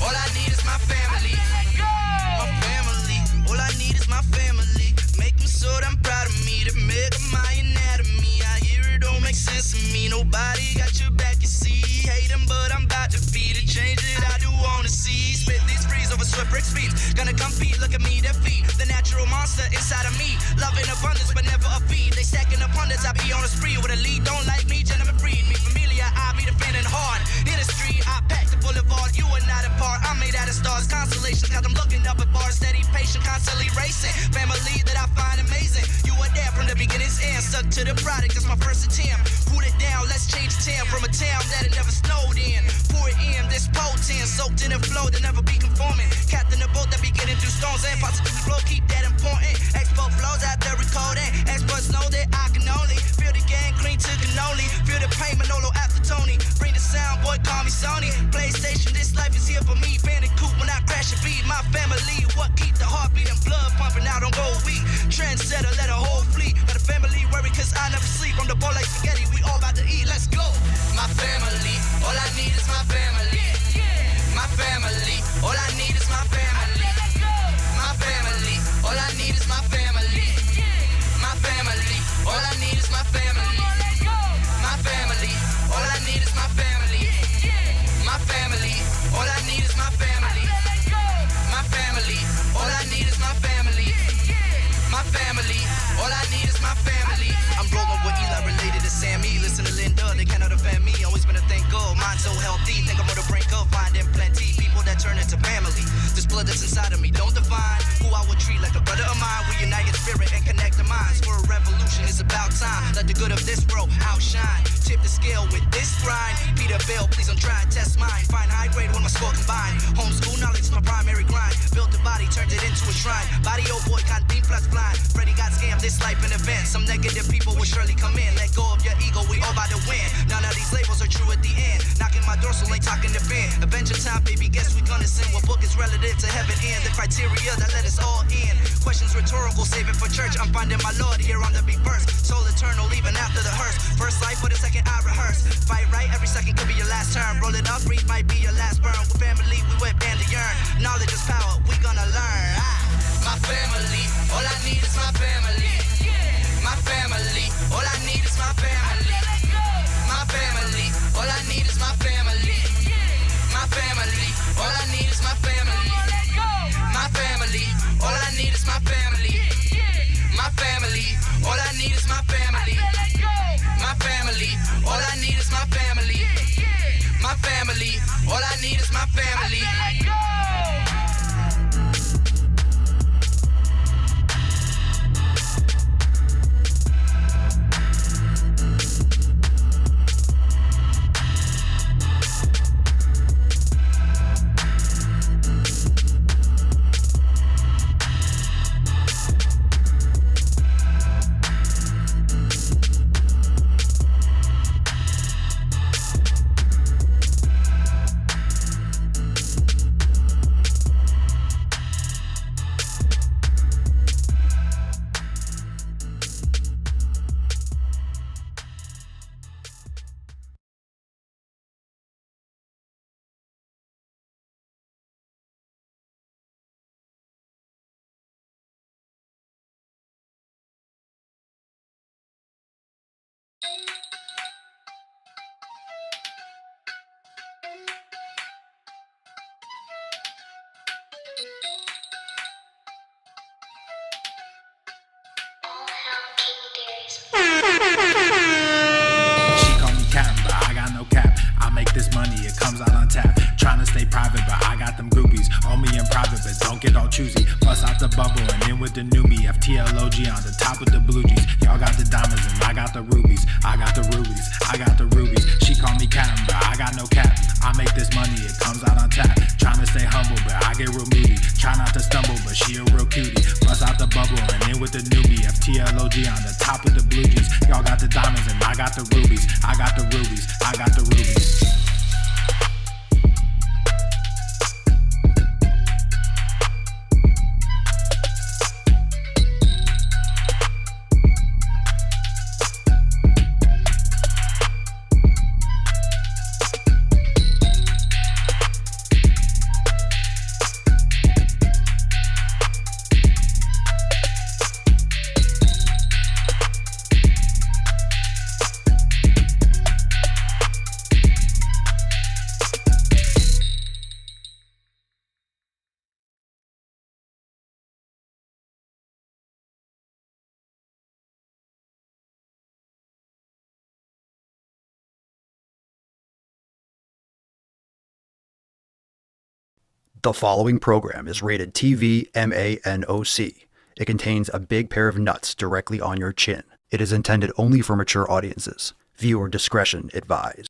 all I need is my family. My family, all I need is my family. Make them so damn proud of me, to make my anatomy. I hear it don't make sense to me. Nobody got your back, you see. Hate them, but I'm about to feed it. Change it, I do wanna see. Spit these frees over swift brick speeds. Gonna compete, look at me, defeat the natural monster inside of me. Love in abundance, but never a feed. They stacking abundance, I be on a spree with a lead. Don't like me, gentlemen breed me. Familiar, I be defending hard. In the street, I pack the boulevard. You are not a part, I'm made out of stars. Constellations, got them looking up at bars. Steady, patient, constantly racing. Family that I find amazing. You were there from the beginning's end. Stuck to the product, that's my first attempt. Put it down, let's change the town. From a town that it never snowed in. Pour it in, this potent. Soaked in the flow, that never be conforming. Captain the boat that be getting through storms. And positively flow, keep that important. Export flows out there recording. Experts know that I can only feel the game clean to cannoli. Feel the pain, Manolo after Tony. Bring the sound, boy, call me Sony. PlayStation, this life is here for me. Bandicoot when I crash a beat. My family, what keep the heart beating, blood pumping out on gold week. Trendsetter, let a whole fleet. Got a family worry cause I never sleep. On the ball like spaghetti, we all about to eat, let's go. My family, all I need is my family. My family, all I need is my family. My family, all I need is my family. My family, all I need is my family. My family, all I need is my family. My family, all I need is my family. My family, all I need is my family. My family, all I need is my family. I'm rolling with Eli related to Sammy. Listen to Linda, they cannot offend me. Always been a thing good, mind so healthy. Think I'm on the brink of finding plenty. People that turn into family. This blood that's inside of me don't define who I would treat like a brother of mine. We unite in spirit and connect the minds. For a revolution, it's about time. Let the good of this world outshine. Tip the scale with this grind. Peter Bell, please don't try and test mine. Find high grade when my score combined. Homeschool knowledge is my primary grind. Built the body, turned it into a shrine. Body old boy, can't think plus blind. Freddy got scammed, this life an event. Some negative people will surely come in. Let go of your ego, we all about to win. None of these labels are true at the end. Knocking my dorsal, ain't talking to Ben. Avenger time, baby, guess we gonna sing. What book is relative to heaven in? The criteria that let us all in. Questions rhetorical, save it for church. I'm finding my Lord here on the big verse. Soul eternal, even after the hearse. First life for the second I rehearse. Fight right, every second could be your last turn. Roll it up, breathe might be your last burn. With family, we went band to yearn. Knowledge is power, we gonna learn. My family, all I need is my family. My family, all I need is my family. My family, all I need is my family. My family, all I need is my family. My family, all I need is my family. My family, all I need is my family. My family, all I need is my family. My family, all I need is my family. She call me Captain, but I got no cap. I make this money, it comes out on tap. Tryna stay private, but I got them groupies. Owe me in private, but don't get all choosy. Bust out the bubble and in with the newbie. FTLOG on the top with the blue G's. Y'all got the diamonds and I got the rubies. I got the rubies, I got the rubies. She call me Captain, but I got no cap. I make this money, it comes out on tap. Tryna stay humble, but I get real moody. Try not to stumble, but she a real cutie. Bust out the bubble and in with the newbie. FTLOG on the top with the blue G's. Y'all got the diamonds and I got the rubies. I got the rubies, I got the rubies. The following program is rated TV MANOC. It contains a big pair of nuts directly on your chin. It is intended only for mature audiences. Viewer discretion advised.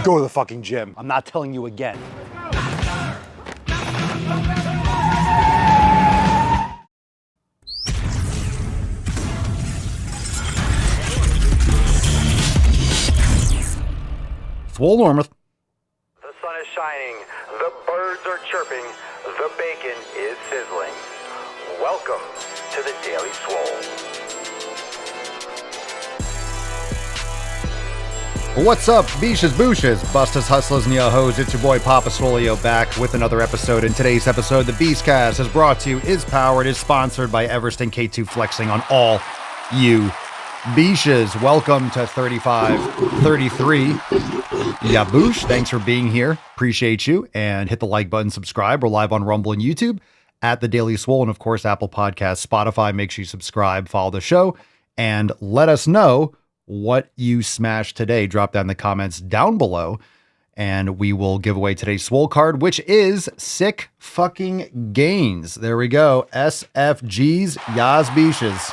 Go to the fucking gym. I'm not telling you again. Swole Normuth. The sun is shining, the birds are chirping, the bacon is sizzling. Welcome to the Daily Swole. What's up, beaches, booshes, bustas, hustlers, and yo-hos? It's your boy Papa Swolio back with another episode. In today's episode, the Beastcast is brought to you, is powered, is sponsored by Everest and K2 Flexing on all you beaches. Welcome to 3533. Yeah, boosh. Thanks for being here. Appreciate you. And hit the like button, subscribe. We're live on Rumble and YouTube at The Daily Swole, and of course, Apple Podcasts, Spotify. Make sure you subscribe, follow the show, and let us know what you smashed today. Drop down in the comments down below, and we will give away today's Swole card, which is Sick Fucking Gains. There we go. SFGs, Yas Beaches.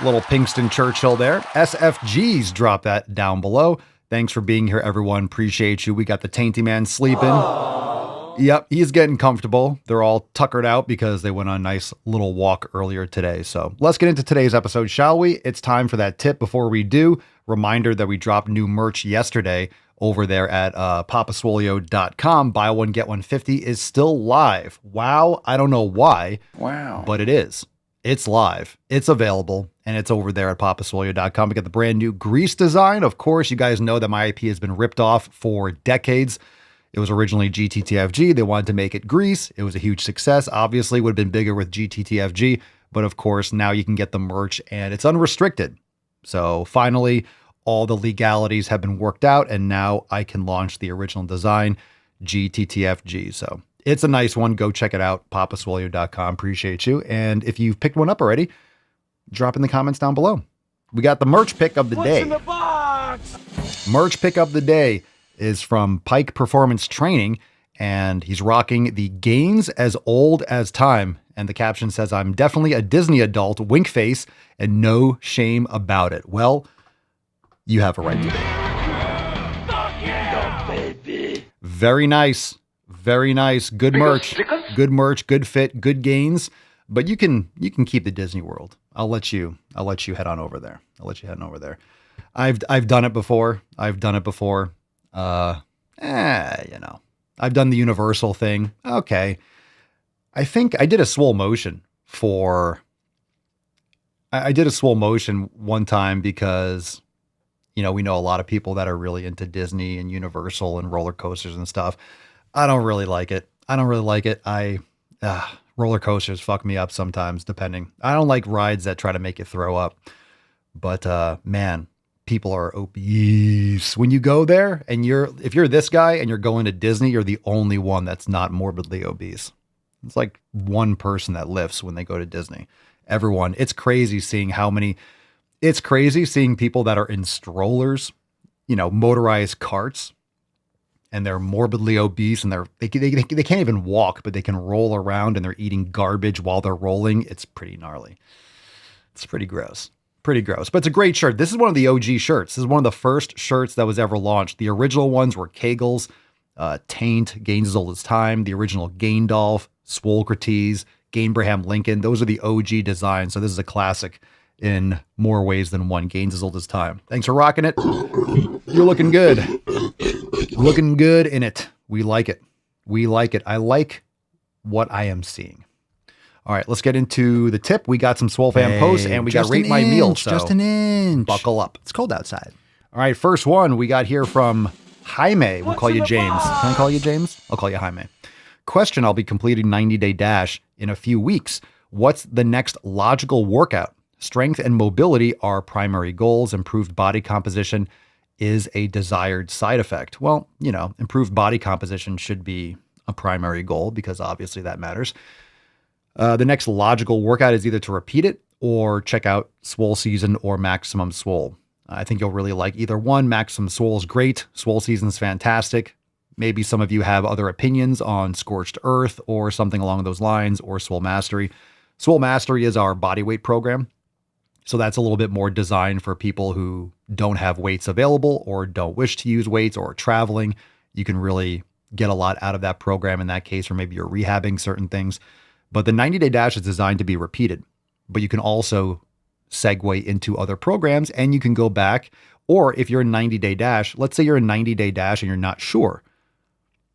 Little Pinkston Churchill there. SFGs, drop that down below. Thanks for being here, everyone. Appreciate you. We got the Tainty Man sleeping. Aww. Yep, he's getting comfortable. They're all tuckered out because they went on a nice little walk earlier today. So let's get into today's episode, shall we? It's time for that tip. Before we do, reminder that we dropped new merch yesterday over there at papaswolio.com. Buy one, get one 50 is still live. Wow, I don't know why. Wow. But it is. It's live, it's available, and it's over there at papaswolio.com. We got the brand new grease design. Of course, you guys know that my IP has been ripped off for decades. It was originally GTTFG. They wanted to make it grease. It was a huge success. Obviously, it would have been bigger with GTTFG, but of course, now you can get the merch and it's unrestricted. So finally, all the legalities have been worked out, and now I can launch the original design, GTTFG. So it's a nice one. Go check it out. papaswolio.com. Appreciate you. And if you've picked one up already, drop in the comments down below. We got the merch pick of the day. What's in the box? Merch pick of the day is from Pike Performance Training, and he's rocking the Gains as Old as Time. And the caption says, "I'm definitely a Disney adult, wink face, and no shame about it." Well, you have a right to be. Fuck yeah! Baby. Very nice. Very nice. Good merch. Good merch, good fit, good gains. But you can keep the Disney World. I'll let you head on over there. I've done it before. I've done the Universal thing. Okay. I think I did a Swole Motion one time because, we know a lot of people that are really into Disney and Universal and roller coasters and stuff. I don't really like it. Roller coasters fuck me up sometimes, depending. I don't like rides that try to make you throw up. But man, people are obese. When you go there and if you're this guy and you're going to Disney, you're the only one that's not morbidly obese. It's like one person that lifts when they go to Disney. Everyone, it's crazy seeing people that are in strollers, motorized carts, and they're morbidly obese, and they can't even walk, but they can roll around, and they're eating garbage while they're rolling. It's pretty gnarly. It's pretty gross. But it's a great shirt. This is one of the OG shirts. This is one of the first shirts that was ever launched. The original ones were Kegel's, Taint, Gaines as Old as Time, the original Gaindolph, Swolcrates, Gainbraham Lincoln. Those are the OG designs. So this is a classic in more ways than one. Gaines as Old as Time. Thanks for rocking it. You're looking good. Looking good in it. We like it. I like what I am seeing. All right, let's get into the tip. We got some Swole fan posts, and we got Rate My Meal. So just an inch. Buckle up. It's cold outside. All right, first one we got here from Jaime. We'll call you James. Can I call you James? I'll call you Jaime. Question: I'll be completing 90-day dash in a few weeks. What's the next logical workout? Strength and mobility are primary goals. Improved body composition is a desired side effect. Well, improved body composition should be a primary goal because obviously that matters. The next logical workout is either to repeat it or check out Swole Season or Maximum Swole. I think you'll really like either one. Maximum Swole is great. Swole Season is fantastic. Maybe some of you have other opinions on Scorched Earth or something along those lines, or Swole Mastery. Swole Mastery is our bodyweight program. So that's a little bit more designed for people who don't have weights available or don't wish to use weights or are traveling. You can really get a lot out of that program in that case, or maybe you're rehabbing certain things. But the 90-day dash is designed to be repeated, but you can also segue into other programs and you can go back. Or if you're a 90-day dash, let's say you're a 90-day dash and you're not sure,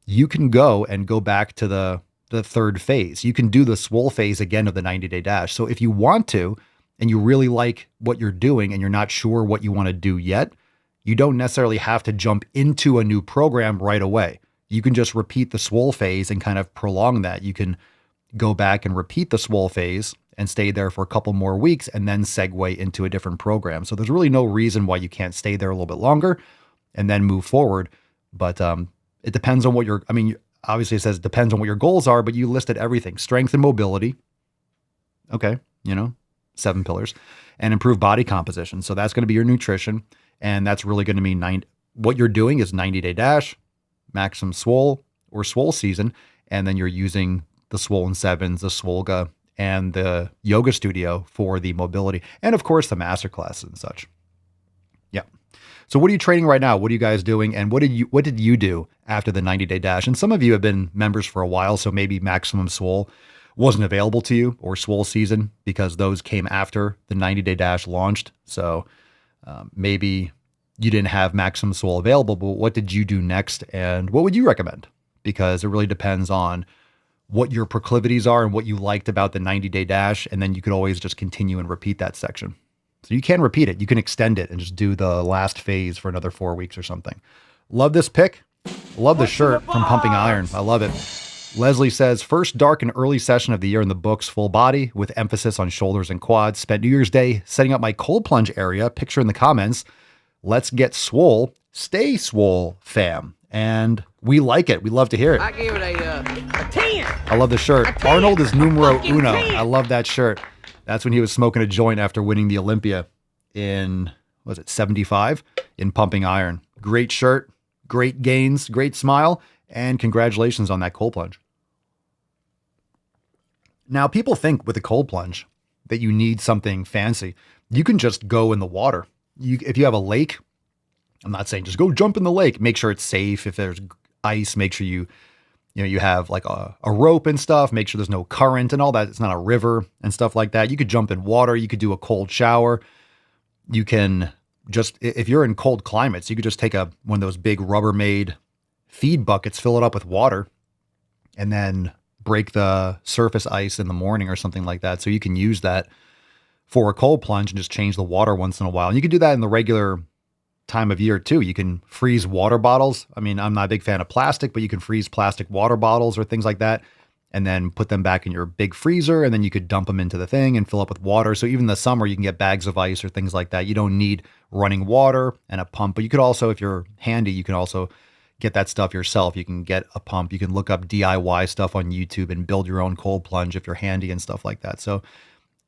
you can go back to the third phase. You can do the Swole phase again of the 90-day dash. So if you want to, and you really like what you're doing and you're not sure what you want to do yet, you don't necessarily have to jump into a new program right away. You can just repeat the Swole phase and kind of prolong that. You can go back and repeat the Swole phase and stay there for a couple more weeks and then segue into a different program. So there's really no reason why you can't stay there a little bit longer and then move forward. But it depends on what obviously it says it depends on what your goals are, but you listed everything: strength and mobility. Okay. 7 pillars, and improve body composition. So that's going to be your nutrition. And that's really going to mean what you're doing is 90-day dash, Maximum Swole or Swole Season. And then you're using the Swollen Sevens, the Swolga, and the yoga studio for the mobility. And of course the master classes and such. Yeah. So what are you training right now? What are you guys doing? And what did you do after the 90-day dash? And some of you have been members for a while, so maybe Maximum Swole wasn't available to you, or Swole Season, because those came after the 90-day dash launched. So maybe you didn't have Maximum Swole available, but what did you do next? And what would you recommend? Because it really depends on what your proclivities are and what you liked about the 90-day dash. And then you could always just continue and repeat that section. So you can repeat it. You can extend it and just do the last phase for another 4 weeks or something. Love this pick. Love the shirt from Pumping Iron. I love it. Leslie says, first dark and early session of the year in the books, full body with emphasis on shoulders and quads. Spent New Year's Day setting up my cold plunge area. Picture in the comments. Let's get swole. Stay swole, fam. And we like it. We love to hear it. I give it a 10. I love the shirt. Arnold is numero uno. I love that shirt. That's when he was smoking a joint after winning the Olympia in, 75 in Pumping Iron. Great shirt, great gains, great smile. And congratulations on that cold plunge. Now, people think with a cold plunge that you need something fancy. You can just go in the water. If you have a lake, I'm not saying just go jump in the lake. Make sure it's safe. If there's ice, make sure you have like a rope and stuff. Make sure there's no current and all that. It's not a river and stuff like that. You could jump in water. You could do a cold shower. You can just, if you're in cold climates, you could just take one of those big Rubbermaid feed buckets, fill it up with water, and then break the surface ice in the morning or something like that. So you can use that for a cold plunge and just change the water once in a while. And you can do that in the regular time of year too. You can freeze water bottles. I mean, I'm not a big fan of plastic, but you can freeze plastic water bottles or things like that, and then put them back in your big freezer. And then you could dump them into the thing and fill up with water. So even in the summer, you can get bags of ice or things like that. You don't need running water and a pump, but you could also, if you're handy, you can also get that stuff yourself. You can get a pump. You can look up DIY stuff on YouTube and build your own cold plunge if you're handy and stuff like that. So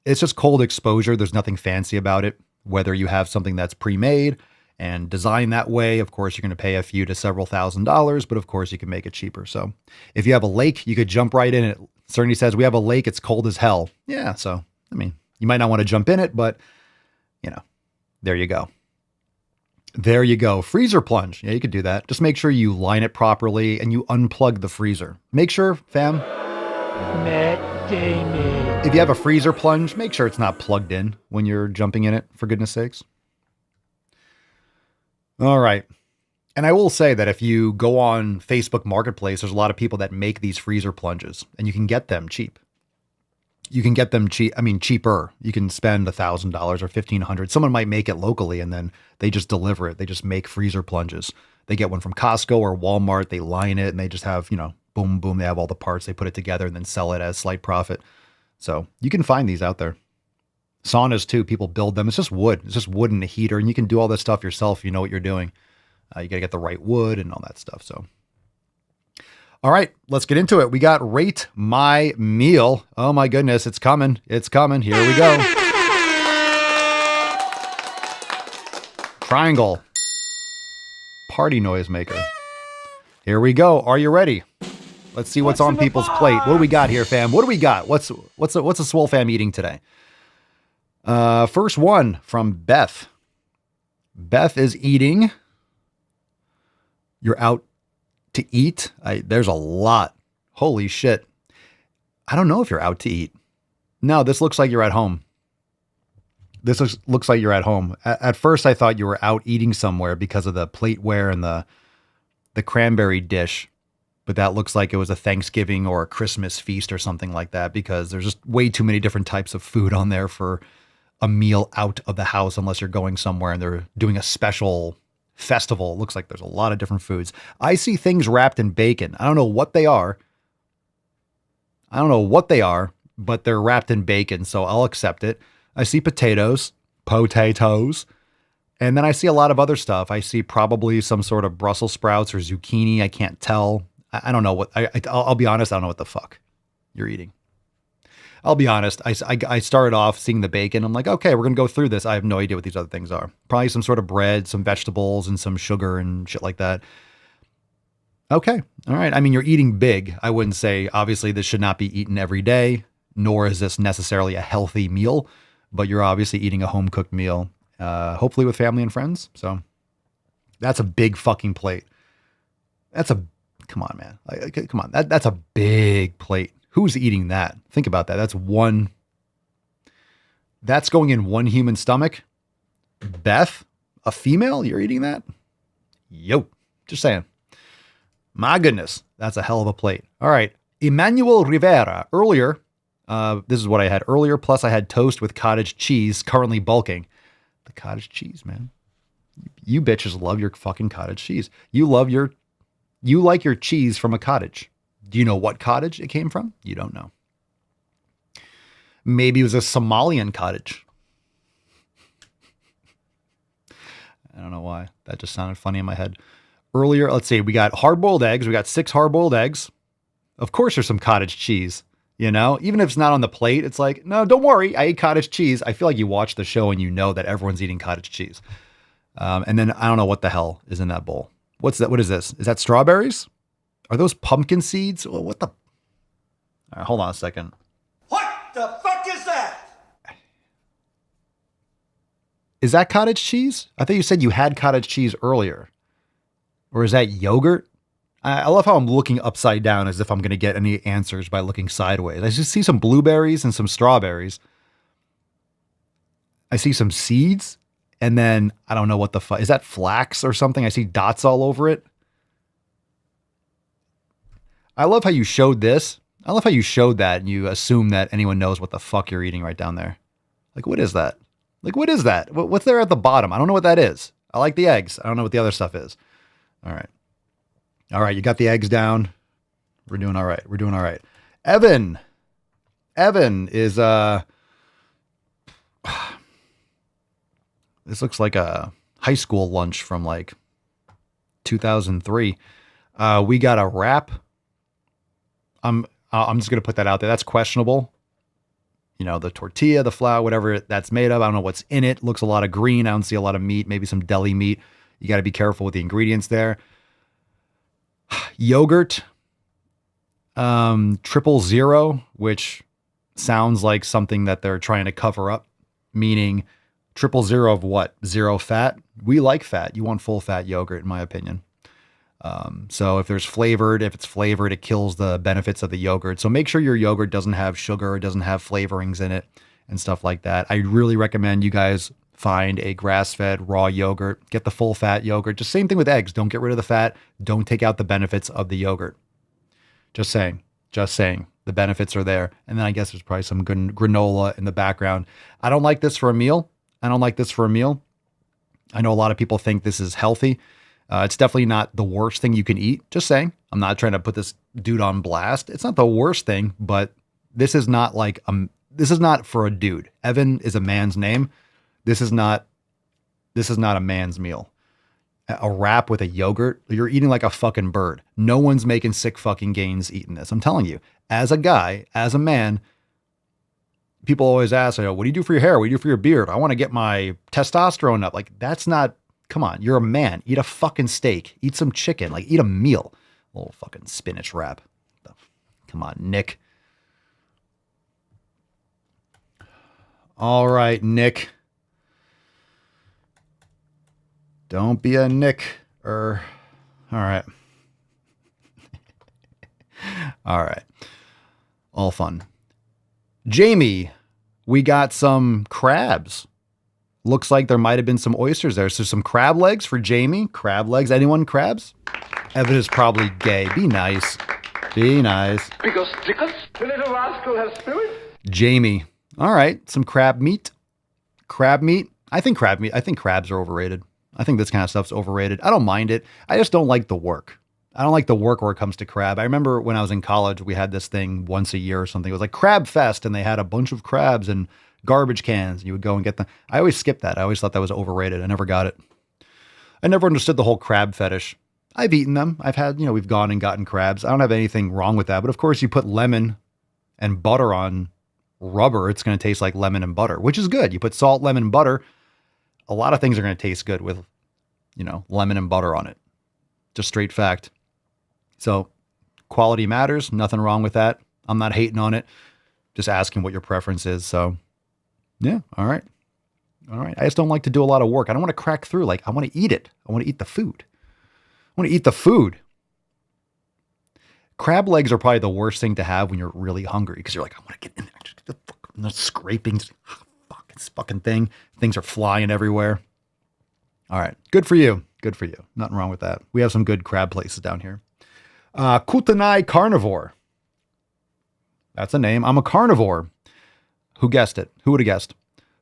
it's just cold exposure. There's nothing fancy about it. Whether you have something that's pre-made and designed that way, of course, you're going to pay a few to several $1,000s, but of course you can make it cheaper. So if you have a lake, you could jump right in it. Cerny says, we have a lake. It's cold as hell. Yeah. So, I mean, you might not want to jump in it, but there you go. There you go. Freezer plunge. Yeah, you could do that. Just make sure you line it properly and you unplug the freezer. Make sure, fam. Matt Damon. If you have a freezer plunge, make sure it's not plugged in when you're jumping in it, for goodness sakes. All right. And I will say that if you go on Facebook Marketplace, there's a lot of people that make these freezer plunges and you can get them cheap. You can get them cheaper. You can spend $1,000 or $1,500. Someone might make it locally and then they just deliver it. They just make freezer plunges. They get one from Costco or Walmart. They line it and they just have, boom, boom. They have all the parts. They put it together and then sell it as slight profit. So you can find these out there. Saunas too. People build them. It's just wood. It's just wood and a heater, and you can do all this stuff yourself. If you know what you're doing. You got to get the right wood and all that stuff. So, All right, let's get into it. We got Rate My Meal. Oh my goodness, it's coming. It's coming. Here we go. Triangle. Party noise maker. Here we go. Are you ready? Let's see what's on people's plate. What do we got here, fam? What do we got? What's a Swole fam eating today? First one from Beth. Beth is eating. You're out to eat. There's a lot. Holy shit. I don't know if you're out to eat. No, this looks like you're at home. This looks like you're at home. At first, I thought you were out eating somewhere because of the plateware and the cranberry dish. But that looks like it was a Thanksgiving or a Christmas feast or something like that, because there's just way too many different types of food on there for a meal out of the house, unless you're going somewhere and they're doing a special festival. It looks like there's a lot of different foods. I see things wrapped in bacon. I don't know what they are. But they're wrapped in bacon, so I'll accept it. I see potatoes, and then I see a lot of other stuff. I see probably some sort of Brussels sprouts or zucchini. I can't tell. I don't know what, I'll be honest, I don't know what the fuck you're eating. I'll be honest. I started off seeing the bacon. I'm like, okay, we're going to go through this. I have no idea what these other things are. Probably some sort of bread, some vegetables, and some sugar and shit like that. Okay. All right. I mean, you're eating big. I wouldn't say, obviously, this should not be eaten every day, nor is this necessarily a healthy meal, but you're obviously eating a home-cooked meal, hopefully with family and friends. So that's a big fucking plate. Come on, man. Come on. That's a big plate. Who's eating that? Think about that. That's going in one human stomach. Beth, a female, you're eating that? Yo, just saying. My goodness, that's a hell of a plate. All right. Emmanuel Rivera. Earlier, this is what I had earlier, plus I had toast with cottage cheese, currently bulking. The cottage cheese, man. You bitches love your fucking cottage cheese. You like your cheese from a cottage. Do you know what cottage it came from? You don't know. Maybe it was a Somalian cottage. I don't know why. That just sounded funny in my head. Earlier, let's see, we got hard-boiled eggs. We got 6 hard-boiled eggs. Of course there's some cottage cheese, you know? Even if it's not on the plate, it's like, no, don't worry. I ate cottage cheese. I feel like you watch the show and you know that everyone's eating cottage cheese. And then I don't know what the hell is in that bowl. What's that? What is this? Is that strawberries? Are those pumpkin seeds? What the? All right, hold on a second. What the fuck is that? Is that cottage cheese? I thought you said you had cottage cheese earlier. Or is that yogurt? I love how I'm looking upside down as if I'm going to get any answers by looking sideways. I just see some blueberries and some strawberries. I see some seeds. And then I don't know what the fuck. Is that flax or something? I see dots all over it. I love how you showed this. I love how you showed that and you assume that anyone knows what the fuck you're eating right down there. Like, what is that? Like, what is that? What's there at the bottom? I don't know what that is. I like the eggs. I don't know what the other stuff is. All right. All right. You got the eggs down. We're doing all right. We're doing all right. Evan is, this looks like a high school lunch from like 2003. We got a wrap. I'm just going to put that out there. That's questionable. You know, the tortilla, the flour, whatever that's made of. I don't know what's in it. Looks a lot of green. I don't see a lot of meat, maybe some deli meat. You got to be careful with the ingredients there. Yogurt, 000, which sounds like something that they're trying to cover up, meaning 000 of what? 0 fat. We like fat. You want full fat yogurt, in my opinion. So if it's flavored, it kills the benefits of the yogurt. So make sure your yogurt doesn't have sugar, doesn't have flavorings in it and stuff like that. I really recommend you guys find a grass-fed raw yogurt, get the full fat yogurt. Just same thing with eggs. Don't get rid of the fat. Don't take out the benefits of the yogurt. Just saying, the benefits are there. And then I guess there's probably some good granola in the background. I don't like this for a meal. I know a lot of people think this is healthy. It's definitely not the worst thing you can eat. Just saying. I'm not trying to put this dude on blast. It's not the worst thing, but this is not for a dude. Evan is a man's name. This is not a man's meal. a wrap with a yogurt, you're eating like a fucking bird. No one's making sick fucking gains eating this. I'm telling you, as a guy, as a man, people always ask, what do you do for your hair? What do you do for your beard? I want to get my testosterone up. Like, that's not, come on, you're a man. Eat a fucking steak. Eat some chicken. Like, eat a meal. A little fucking spinach wrap. Come on, Nick. All right, Nick. Don't be a Nick. All right. All right. All fun. Jamie, we got some crabs. Looks like there might have been some oysters there. So some crab legs for Jamie. Crab legs. Anyone crabs? Evan is probably gay. Be nice. Be nice. Because the little rascal has spirit. Jamie. All right. Some crab meat. Crab meat. I think crabs are overrated. I think this kind of stuff's overrated. I don't mind it. I just don't like the work. I don't like the work where it comes to crab. I remember when I was in college, we had this thing once a year or something. It was like Crab Fest, and they had a bunch of crabs and garbage cans. And you would go and get them. I always skipped that. I always thought that was overrated. I never got it. I never understood the whole crab fetish. I've eaten them. I've had, we've gone and gotten crabs. I don't have anything wrong with that. But of course, you put lemon and butter on rubber, it's going to taste like lemon and butter, which is good. You put salt, lemon, and butter. A lot of things are going to taste good with, lemon and butter on it. Just straight fact. So quality matters. Nothing wrong with that. I'm not hating on it. Just asking what your preference is. So yeah. All right. All right. I just don't like to do a lot of work. I don't want to crack through. Like, I want to eat it. I want to eat the food. I want to eat the food. Crab legs are probably the worst thing to have when you're really hungry, because you're like, I want to get in there. Just get the fucking scraping. Fuck, this fucking thing. Things are flying everywhere. All right. Good for you. Good for you. Nothing wrong with that. We have some good crab places down here. Kutanai Carnivore. That's a name. I'm a carnivore. Who guessed it? Who would have guessed?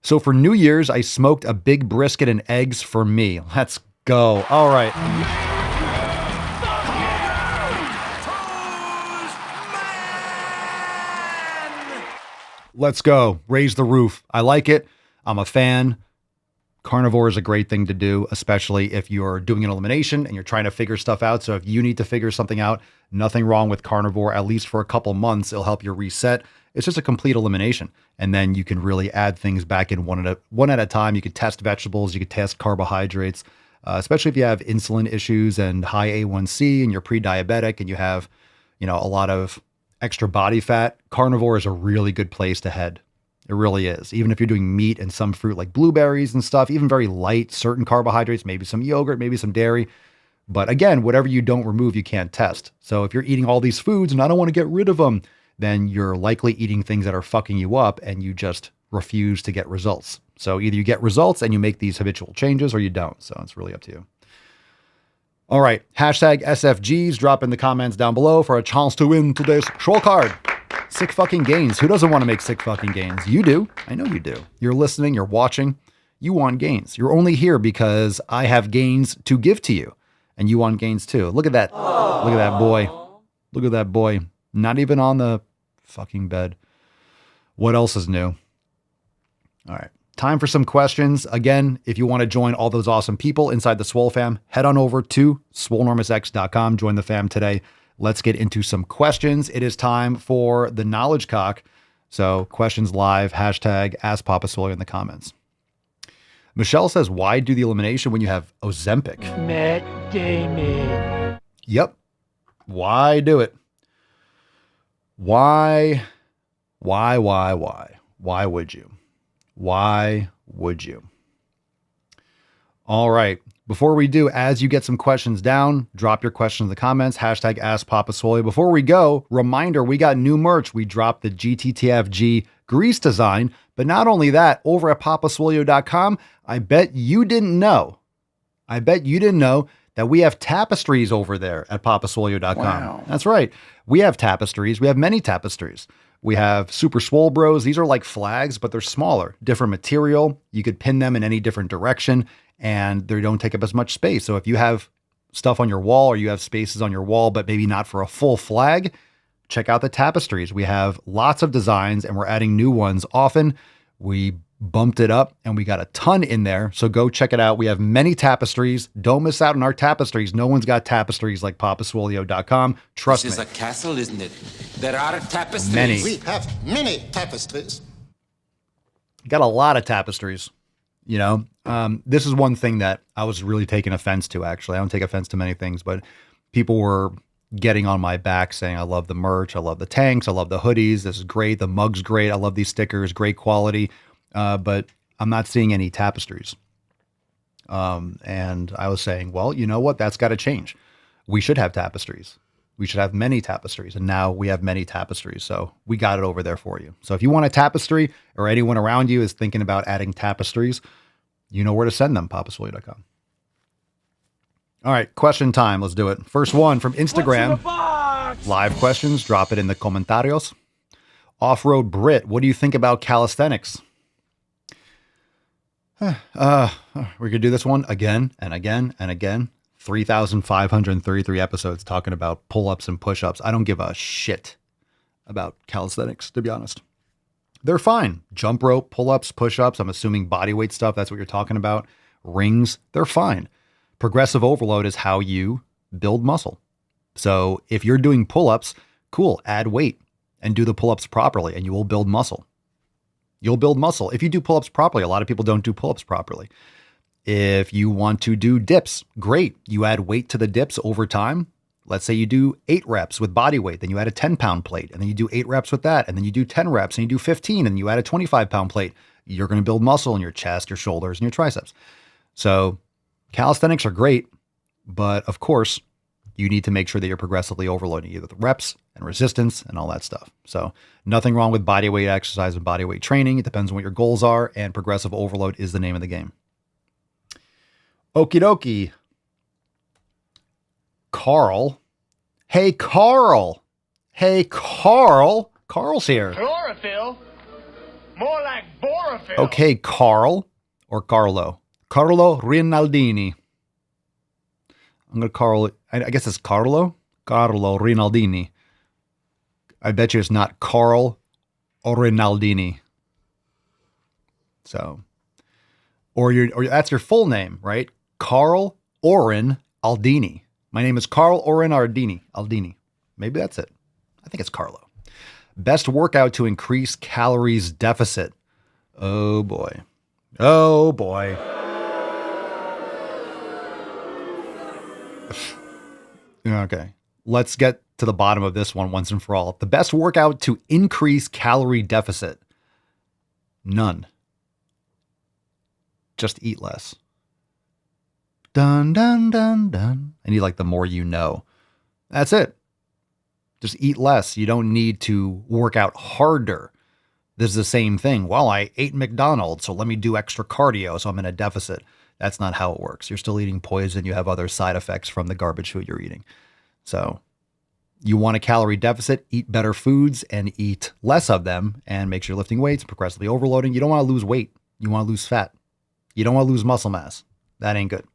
So for New Year's, I smoked a big brisket and eggs for me. Let's go. All right. Let's go. Raise the roof. I like it. I'm a fan. Carnivore is a great thing to do, especially if you're doing an elimination and you're trying to figure stuff out. So if you need to figure something out, nothing wrong with carnivore, at least for a couple months. It'll help you reset. It's just a complete elimination. And then you can really add things back in one at a time. You could test vegetables. You could test carbohydrates, especially if you have insulin issues and high A1C and you're pre-diabetic and you have, a lot of extra body fat. Carnivore is a really good place to head. It really is. Even if you're doing meat and some fruit like blueberries and stuff, even very light, certain carbohydrates, maybe some yogurt, maybe some dairy. But again, whatever you don't remove, you can't test. So if you're eating all these foods and I don't want to get rid of them, then you're likely eating things that are fucking you up and you just refuse to get results. So either you get results and you make these habitual changes or you don't. So it's really up to you. All right. Hashtag SFGs. Drop in the comments down below for a chance to win today's Swole card. Sick fucking gains. Who doesn't want to make sick fucking gains? You do. I know you do. You're listening. You're watching. You want gains. You're only here because I have gains to give to you. And you want gains too. Look at that. Aww. Look at that boy. Look at that boy. Not even on the fucking bed. What else is new? All right. Time for some questions. Again, if you want to join all those awesome people inside the Swole fam, head on over to swolenormousx.com. Join the fam today. Let's get into some questions. It is time for the knowledge cock. So questions live, hashtag Ask Papa Swole in the comments. Michelle says, why do the elimination when you have Ozempic? Matt Damon. Yep. Why do it? Why? Why would you? Why would you? All right. Before we do, as you get some questions down, drop your questions in the comments, hashtag Ask Papa Swole. Before we go, reminder, we got new merch. We dropped the GTTFG grease design, but not only that, over at papaswolio.com, I bet you didn't know that we have tapestries over there at papaswolio.com. Wow. That's right. We have tapestries. We have many tapestries. We have Super Swole Bros. These are like flags, but they're smaller, different material. You could pin them in any different direction and they don't take up as much space. So if you have stuff on your wall or you have spaces on your wall, but maybe not for a full flag, check out the tapestries. We have lots of designs and we're adding new ones often. We bumped it up, and we got a ton in there. So go check it out. We have many tapestries. Don't miss out on our tapestries. No one's got tapestries like papaswolio.com. Trust me. This is a castle, isn't it? There are tapestries. Many. We have many tapestries. Got a lot of tapestries. You know, this is one thing that I was really taking offense to, actually. I don't take offense to many things, but people were getting on my back saying, I love the merch. I love the tanks. I love the hoodies. This is great. The mug's great. I love these stickers. Great quality. But I'm not seeing any tapestries. And I was saying, well, you know what? That's got to change. We should have tapestries. We should have many tapestries. And now we have many tapestries. So we got it over there for you. So if you want a tapestry or anyone around you is thinking about adding tapestries, you know where to send them, papaswolio.com. All right, question time. Let's do it. First one from Instagram. Live questions. Drop it in the comentarios. Off-Road Brit, what do you think about calisthenics? We could do this one again and again and again. 3,533 episodes talking about pull-ups and push-ups. I don't give a shit about calisthenics, to be honest. They're fine. Jump rope, pull-ups, push-ups. I'm assuming bodyweight stuff. That's what you're talking about. Rings. They're fine. Progressive overload is how you build muscle. So if you're doing pull-ups, cool, add weight and do the pull-ups properly and you will build muscle. You'll build muscle. If you do pull-ups properly, a lot of people don't do pull-ups properly. If you want to do dips, great. You add weight to the dips over time. Let's say you do 8 reps with body weight, then you add a 10-pound plate, and then you do 8 reps with that, and then you do 10 reps, and you do 15, and you add a 25-pound plate. You're going to build muscle in your chest, your shoulders, and your triceps. So calisthenics are great, but of course, you need to make sure that you're progressively overloading either the reps and resistance and all that stuff. So nothing wrong with body weight exercise and body weight training. It depends on what your goals are, and progressive overload is the name of the game. Okie dokie. Carl. Hey, Carl. Hey, Carl. Carl's here. Chlorophyll? More like borophyll. Okay, Carl or Carlo. Carlo Rinaldini. I'm going to call, I guess it's Carlo. Carlo Rinaldini. I bet you it's not Carl or Rinaldini. So, or that's your full name, right? Carl Oren Aldini. My name is Carl Oren Aldini. Maybe that's it. I think it's Carlo. Best workout to increase calories deficit. Oh boy. Oh boy. Okay. Let's get to the bottom of this one once and for all. The best workout to increase calorie deficit. None. Just eat less. Dun, dun, dun, dun. I need like the more you know. That's it. Just eat less. You don't need to work out harder. This is the same thing. Well, I ate McDonald's, so let me do extra cardio, so I'm in a deficit. That's not how it works. You're still eating poison. You have other side effects from the garbage food you're eating. So you want a calorie deficit, eat better foods and eat less of them and make sure you're lifting weights, progressively overloading. You don't want to lose weight. You want to lose fat. You don't want to lose muscle mass. That ain't good.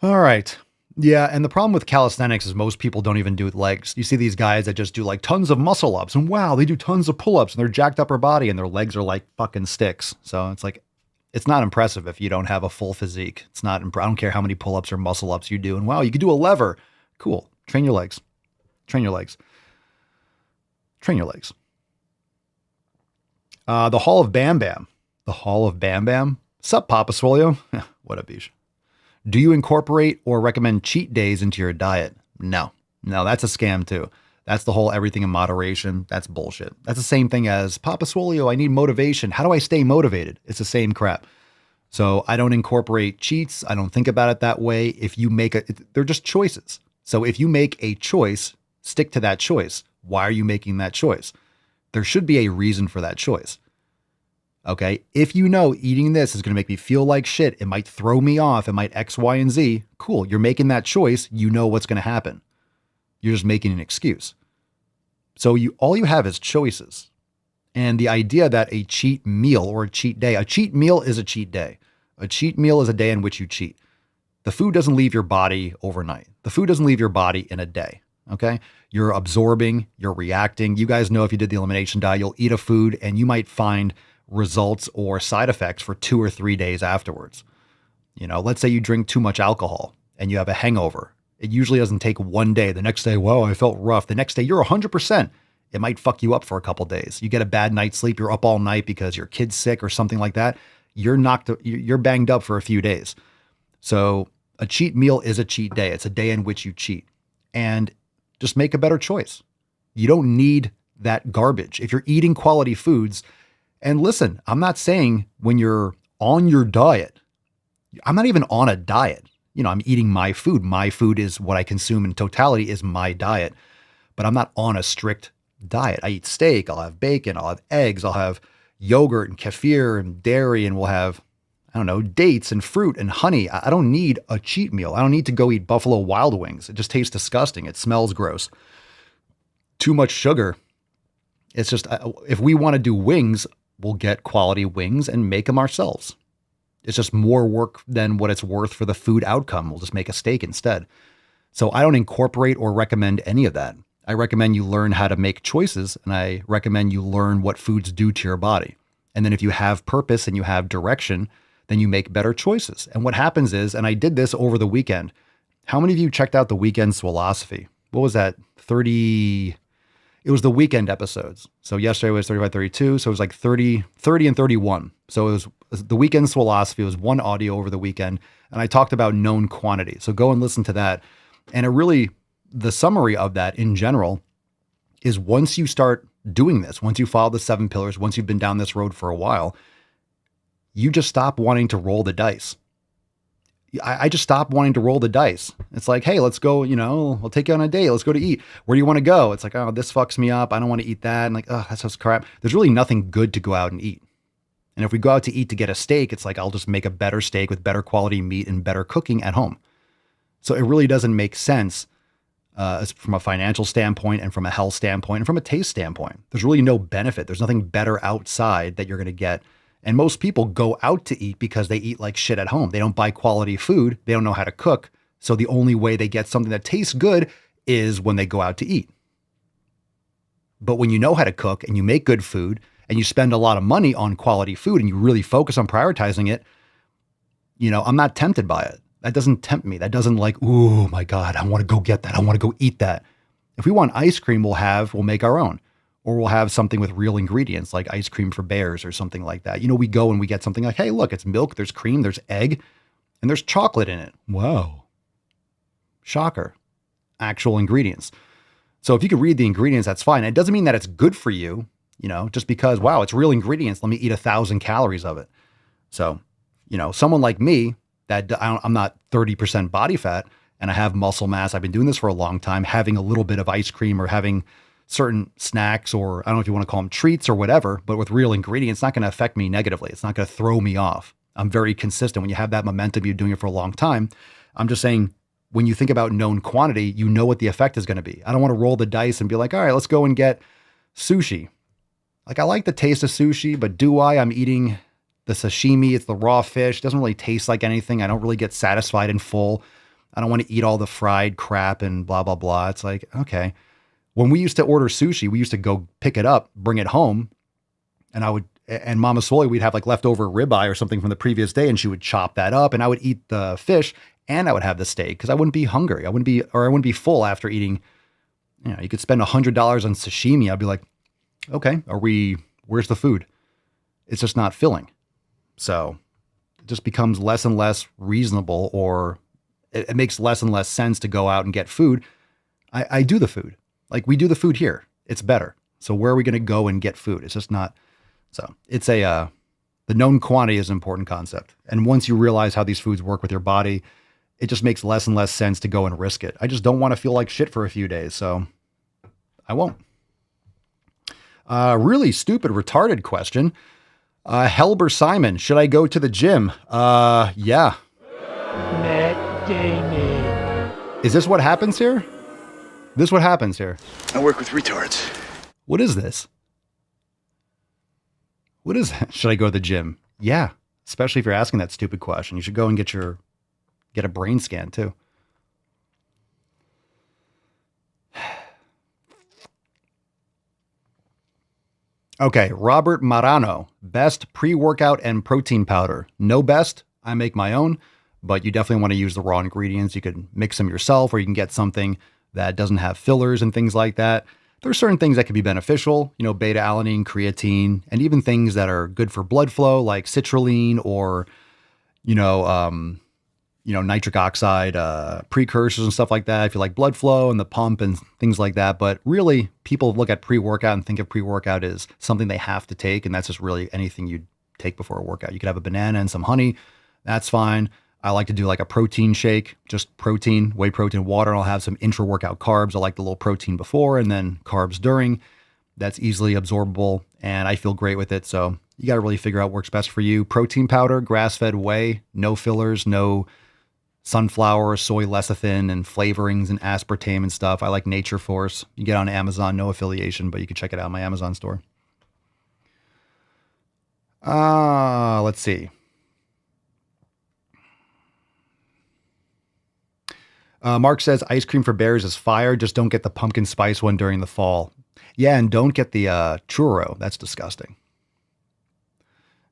All right. Yeah, and the problem with calisthenics is most people don't even do it with legs. You see these guys that just do like tons of muscle ups and wow, they do tons of pull-ups and they're jacked upper body and their legs are like fucking sticks. So it's like, it's not impressive if you don't have a full physique. It's not, I don't care how many pull-ups or muscle ups you do. And wow, you could do a lever. Cool. Train your legs. Train your legs. Train your legs. The Hall of Bam Bam. The Hall of Bam Bam. Sup, Papa Swolio? What a beach. Do you incorporate or recommend cheat days into your diet? No, that's a scam too. That's the whole everything in moderation. That's bullshit. That's the same thing as Papa Swolio. I need motivation. How do I stay motivated? It's the same crap. So I don't incorporate cheats. I don't think about it that way. If you make they're just choices. So if you make a choice, stick to that choice. Why are you making that choice? There should be a reason for that choice. Okay. If you know eating this is going to make me feel like shit, it might throw me off. It might X, Y, and Z. Cool. You're making that choice. You know what's going to happen. You're just making an excuse. So all you have is choices. And the idea that a cheat meal or a cheat meal is a cheat day. A cheat meal is a day in which you cheat. The food doesn't leave your body overnight. The food doesn't leave your body in a day. Okay. You're absorbing, you're reacting. You guys know if you did the elimination diet, you'll eat a food and you might find results or side effects for 2 or 3 days afterwards. You know, let's say you drink too much alcohol and you have a hangover. It usually doesn't take 1 day. The next day, whoa, I felt rough. The next day, you're 100%. It might fuck you up for a couple days. You get a bad night's sleep. You're up all night because your kid's sick or something like that. You're banged up for a few days. So a cheat meal is a cheat day. It's a day in which you cheat, and just make a better choice. You don't need that garbage. If you're eating quality foods, and listen, I'm not saying when you're on your diet, I'm not even on a diet. You know, I'm eating my food. My food is what I consume in totality is my diet, but I'm not on a strict diet. I eat steak. I'll have bacon. I'll have eggs. I'll have yogurt and kefir and dairy, and we'll have, I don't know, dates and fruit and honey. I don't need a cheat meal. I don't need to go eat Buffalo Wild Wings. It just tastes disgusting. It smells gross. Too much sugar. It's just, if we want to do wings, we'll get quality wings and make them ourselves. It's just more work than what it's worth for the food outcome. We'll just make a steak instead. So I don't incorporate or recommend any of that. I recommend you learn how to make choices, and I recommend you learn what foods do to your body. And then if you have purpose and you have direction, then you make better choices. And what happens is, and I did this over the weekend. How many of you checked out the weekend Swolosophy? What was that? It was the weekend episodes. So yesterday was 35, 32. So it was like 30 and 31. So it was the weekend Swolosophy. It was one audio over the weekend. And I talked about known quantity. So go and listen to that. And it really, the summary of that in general is once you start doing this, once you follow the 7 pillars, once you've been down this road for a while, you just stop wanting to roll the dice. I just stopped wanting to roll the dice. It's like, hey, let's go, you know, I'll take you on a date. Let's go to eat. Where do you want to go? It's like, oh, this fucks me up. I don't want to eat that. And like, oh, that's just crap. There's really nothing good to go out and eat. And if we go out to eat to get a steak, it's like, I'll just make a better steak with better quality meat and better cooking at home. So it really doesn't make sense from a financial standpoint and from a health standpoint and from a taste standpoint. There's really no benefit. There's nothing better outside that you're going to get. And most people go out to eat because they eat like shit at home. They don't buy quality food. They don't know how to cook. So the only way they get something that tastes good is when they go out to eat. But when you know how to cook and you make good food and you spend a lot of money on quality food and you really focus on prioritizing it, you know, I'm not tempted by it. That doesn't tempt me. That doesn't like, oh my God, I want to go get that. I want to go eat that. If we want ice cream, we'll make our own. Or we'll have something with real ingredients like ice cream for bears or something like that. You know, we go and we get something like, hey, look, it's milk, there's cream, there's egg, and there's chocolate in it. Wow. Shocker. Actual ingredients. So if you can read the ingredients, that's fine. It doesn't mean that it's good for you, you know, just because, wow, it's real ingredients. Let me eat 1,000 calories of it. So, you know, someone like me, I'm not 30% body fat and I have muscle mass. I've been doing this for a long time, having a little bit of ice cream or having certain snacks, or I don't know if you want to call them treats or whatever, but with real ingredients, it's not going to affect me negatively. It's not going to throw me off. I'm very consistent. When you have that momentum, you're doing it for a long time. I'm just saying, when you think about known quantity, you know what the effect is going to be. I don't want to roll the dice and be like, all right, let's go and get sushi. Like, I like the taste of sushi, but do I? I'm eating the sashimi. It's the raw fish. It doesn't really taste like anything. I don't really get satisfied and full. I don't want to eat all the fried crap and blah, blah, blah. It's like, okay. When we used to order sushi, we used to go pick it up, bring it home, and Mama Swole, we'd have like leftover ribeye or something from the previous day, and she would chop that up, and I would eat the fish, and I would have the steak because I wouldn't be hungry. I wouldn't be full after eating. You know, you could spend $100 on sashimi. I'd be like, okay, where's the food? It's just not filling. So it just becomes less and less reasonable, or it makes less and less sense to go out and get food. I do the food. Like, we do the food here. It's better. So where are we going to go and get food? It's just not. So it's the known quantity is an important concept. And once you realize how these foods work with your body, it just makes less and less sense to go and risk it. I just don't want to feel like shit for a few days. So I won't. Really stupid, retarded question. Helber Simon, should I go to the gym? Yeah. Matt Damon. Is this what happens here? This is what happens here. I work with retards. What is this? What is that? Should I go to the gym? Yeah. Especially if you're asking that stupid question. You should go and get a brain scan too. Okay, Robert Marano, best pre-workout and protein powder. No best, I make my own, but you definitely want to use the raw ingredients. You could mix them yourself, or you can get something that doesn't have fillers and things like that. There's certain things that can be beneficial, beta-alanine, creatine, and even things that are good for blood flow, like citrulline or, nitric oxide precursors and stuff like that, if you like blood flow and the pump and things like that. But really, people look at pre-workout and think of pre-workout as something they have to take, and that's just really anything you'd take before a workout. You could have a banana and some honey. That's fine. I like to do like a protein shake, just protein, whey protein, water, and I'll have some intra-workout carbs. I like the little protein before and then carbs during. That's easily absorbable, and I feel great with it. So you got to really figure out what works best for you. Protein powder, grass-fed whey, no fillers, no sunflower, soy lecithin, and flavorings and aspartame and stuff. I like Nature Force. You get on Amazon, no affiliation, but you can check it out in my Amazon store. Let's see. Mark says ice cream for bears is fire. Just don't get the pumpkin spice one during the fall. Yeah, and don't get the churro. That's disgusting.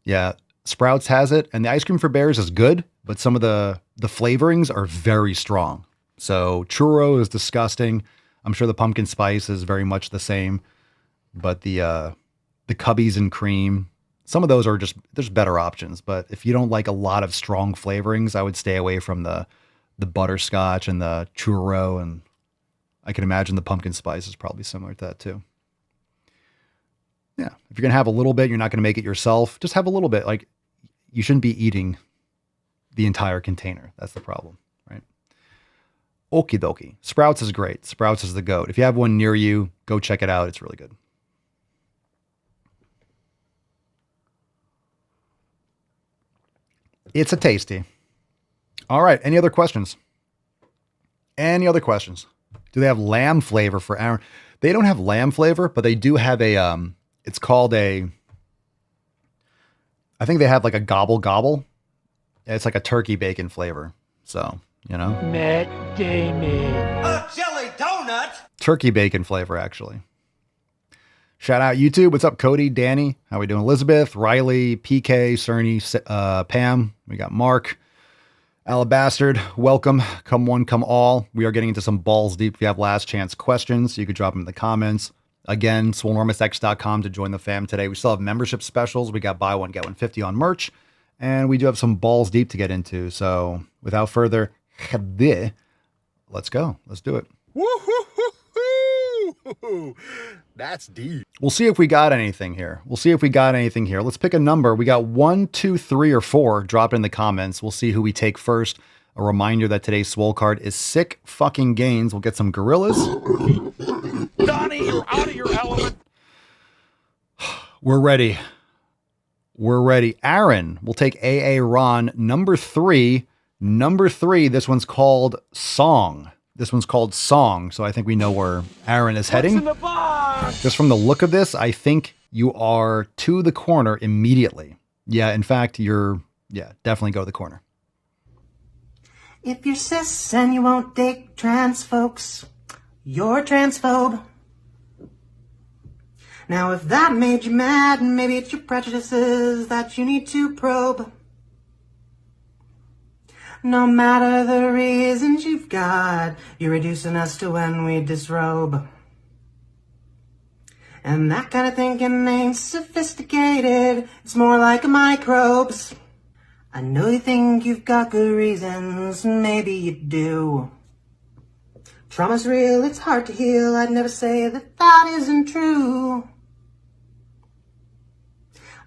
Yeah, Sprouts has it, and the ice cream for bears is good, but some of the flavorings are very strong. So churro is disgusting. I'm sure the pumpkin spice is very much the same, but the Cubbies and cream, some of those are there's better options. But if you don't like a lot of strong flavorings, I would stay away from the butterscotch and the churro, and I can imagine the pumpkin spice is probably similar to that too. Yeah, if you're going to have a little bit, you're not going to make it yourself. Just have a little bit. Like, you shouldn't be eating the entire container. That's the problem, right? Okie dokie. Sprouts is great. Sprouts is the GOAT. If you have one near you, go check it out. It's really good. It's a tasty. All right. Any other questions? Any other questions? Do they have lamb flavor for Aaron? They don't have lamb flavor, but they do have it's called I think they have like a gobble gobble. It's like a turkey bacon flavor. So, Matt Damon. A jelly donut? Turkey bacon flavor, actually. Shout out YouTube. What's up, Cody, Danny? How we doing? Elizabeth, Riley, PK, Cerny, Pam. We got Mark. Alabastard, welcome. Come one, come all. We are getting into some balls deep. If you have last chance questions, you could drop them in the comments. Again, swolenormousx.com to join the fam today. We still have membership specials. We got buy one, get one 50 on merch. And we do have some balls deep to get into. So without further ado, let's go. Let's do it. Woo-hoo-hoo-hoo. That's deep. We'll see if we got anything here. Let's pick a number. We got 1, 2, 3, or 4. Drop it in the comments. We'll see who we take first. A reminder that today's Swole card is sick fucking gains. We'll get some gorillas. Donnie, you're out of your element. We're ready. Aaron, we'll take AA Ron. Number 3. This one's called Song. So I think we know where Aaron is heading. Just from the look of this, I think you are to the corner immediately. Yeah, in fact, definitely go to the corner. If you're cis and you won't date trans folks, you're transphobe. Now if that made you mad, maybe it's your prejudices that you need to probe. No matter the reasons you've got, you're reducing us to when we disrobe. And that kind of thinking ain't sophisticated, it's more like microbes. I know you think you've got good reasons, maybe you do. Trauma's real, it's hard to heal, I'd never say that that isn't true.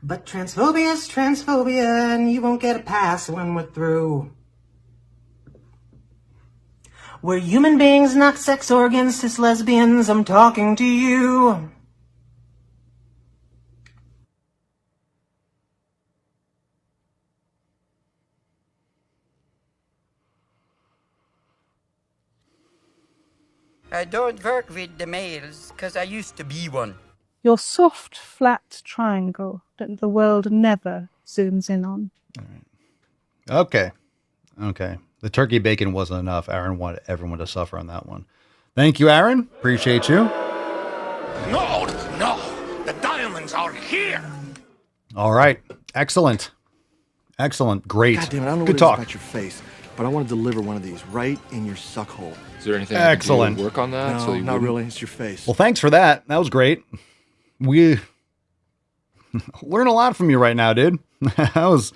But transphobia is transphobia, and you won't get a pass when we're through. We're human beings, not sex organs, cis lesbians, I'm talking to you. I don't work with the males, because I used to be one. Your soft, flat triangle that the world never zooms in on. Okay. The turkey bacon wasn't enough. Aaron wanted everyone to suffer on that one. Thank you, Aaron. Appreciate you. No, the diamond ones are here. All right. Excellent. Excellent. Great. God damn it, I don't know Good what talk. it is about your face, but I want to deliver one of these right in your suck hole. Is there anything Excellent. I can do to work on that? No, So you not wouldn't- really. It's your face. Well, thanks for that. That was great. We learn a lot from you right now, dude. That was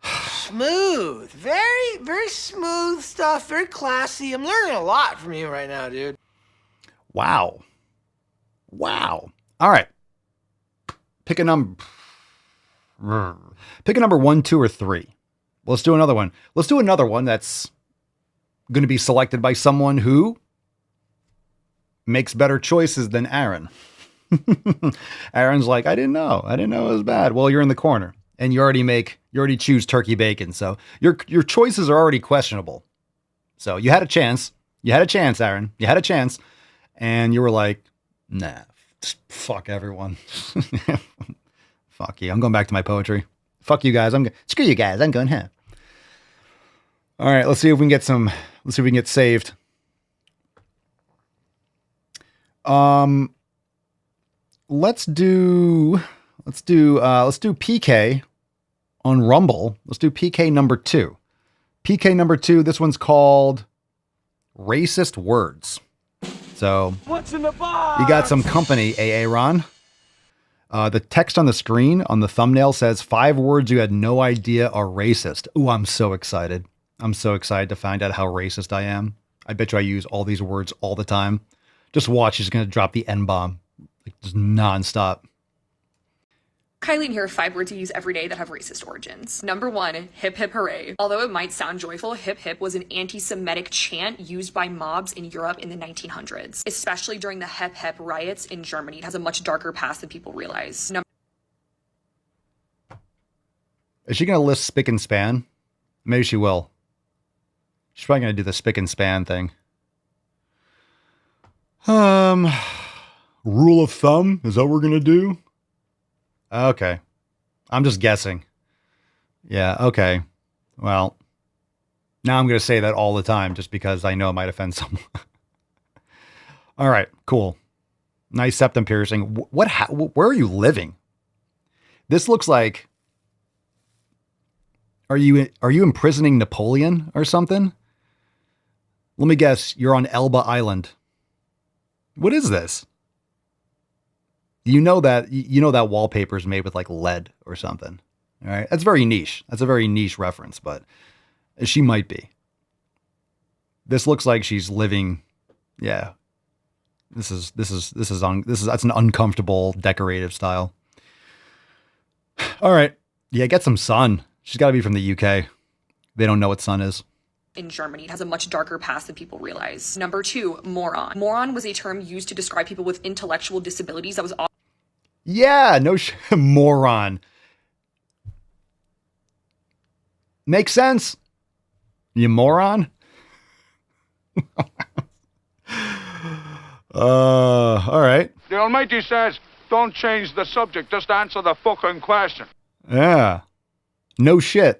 Smooth. Very, very smooth stuff. Very classy. I'm learning a lot from you right now, dude. wow. Wow. All right. Pick a number. Pick a number 1, 2, or 3. Let's do another one. Let's do another one that's going to be selected by someone who makes better choices than Aaron. Aaron's like, I didn't know it was bad. Well, you're in the corner and you already choose turkey bacon. So your choices are already questionable. So you had a chance, Aaron, you had a chance. And you were like, nah, just fuck everyone. Fuck you. I'm going back to my poetry. Fuck you guys. Screw you guys. I'm going home. All right. Let's see if we can get saved. Let's do PK on Rumble. Let's do PK number 2. PK number 2. This one's called Racist Words. So What's in the box? you got some company, AA Ron. The text on the screen on the thumbnail says 5 words you had no idea are racist. Ooh, I'm so excited. I'm so excited to find out how racist I am. I bet you I use all these words all the time. Just watch, she's going to drop the N-bomb. Like, just nonstop. Kylie here, 5 words you use every day that have racist origins. Number 1, hip hip hooray. Although it might sound joyful, hip hip was an anti-Semitic chant used by mobs in Europe in the 1900s, especially during the Hep Hep riots in Germany. It has a much darker past than people realize. Is she going to list spick and span? Maybe she will. She's probably going to do the spick and span thing. Rule of thumb? Is that what we're going to do? Okay. I'm just guessing. Yeah, okay. Well, now I'm going to say that all the time just because I know it might offend someone. All right, cool. Nice septum piercing. Where are you living? This looks like... Are you imprisoning Napoleon or something? Let me guess, you're on Elba Island. What is this? You know that wallpaper is made with like lead or something. All right. That's very niche. That's a very niche reference, but she might be. This looks like she's living. Yeah. That's an uncomfortable decorative style. All right. Yeah. Get some sun. She's got to be from the UK. They don't know what sun is. In Germany, it has a much darker past than people realize. Number 2, moron. Moron was a term used to describe people with intellectual disabilities that was Yeah, moron. Makes sense. You moron. All right. The Almighty says, don't change the subject, just answer the fucking question. Yeah. No shit.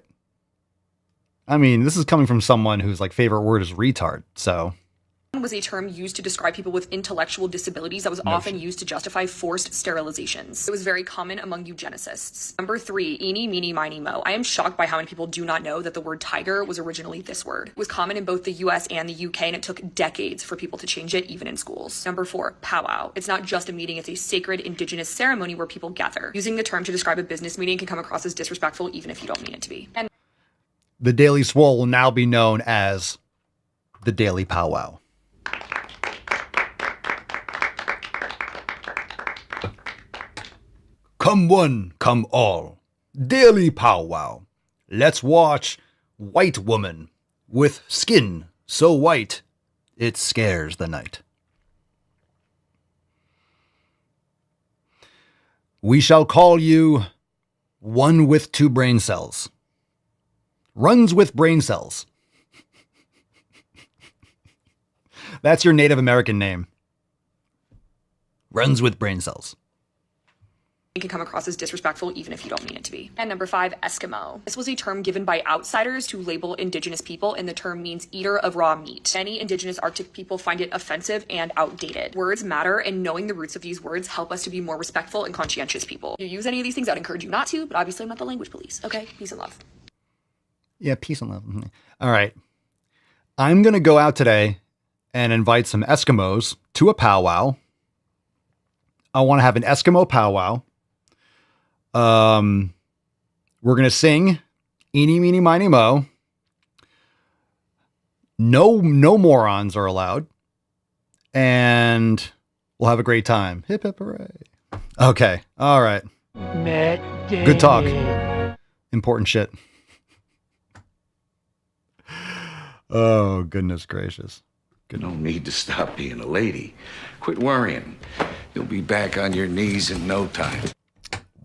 I mean, this is coming from someone whose like favorite word is retard. So was a term used to describe people with intellectual disabilities that was often used to justify forced sterilizations. It was very common among eugenicists. Number 3, eeny, meeny, miny, mo. I am shocked by how many people do not know that the word tiger was originally this word. It was common in both the US and the UK, and it took decades for people to change it, even in schools. Number 4, powwow. It's not just a meeting, it's a sacred indigenous ceremony where people gather. Using the term to describe a business meeting can come across as disrespectful, even if you don't mean it to be. And the Daily Swole will now be known as the Daily Powwow. Come one, come all. Daily powwow. Let's watch white woman with skin so white it scares the night. We shall call you one with 2 brain cells. Runs with brain cells. That's your Native American name. Runs with brain cells. It can come across as disrespectful even if you don't mean it to be. And number 5, Eskimo. This was a term given by outsiders to label indigenous people, and the term means eater of raw meat. Many indigenous Arctic people find it offensive and outdated. Words matter, and knowing the roots of these words help us to be more respectful and conscientious people. If you use any of these things, I'd encourage you not to, but obviously I'm not the language police. Okay, peace and love. Yeah, peace and love. All right. I'm going to go out today and invite some Eskimos to a powwow. I want to have an Eskimo powwow. We're going to sing Eeny, Meeny, Miny, Mo. No morons are allowed. And we'll have a great time. Hip, hip, hooray. Okay. All right. Matt Damon. Good talk. Important shit. Oh, goodness gracious. No need to stop being a lady. Quit worrying. You'll be back on your knees in no time.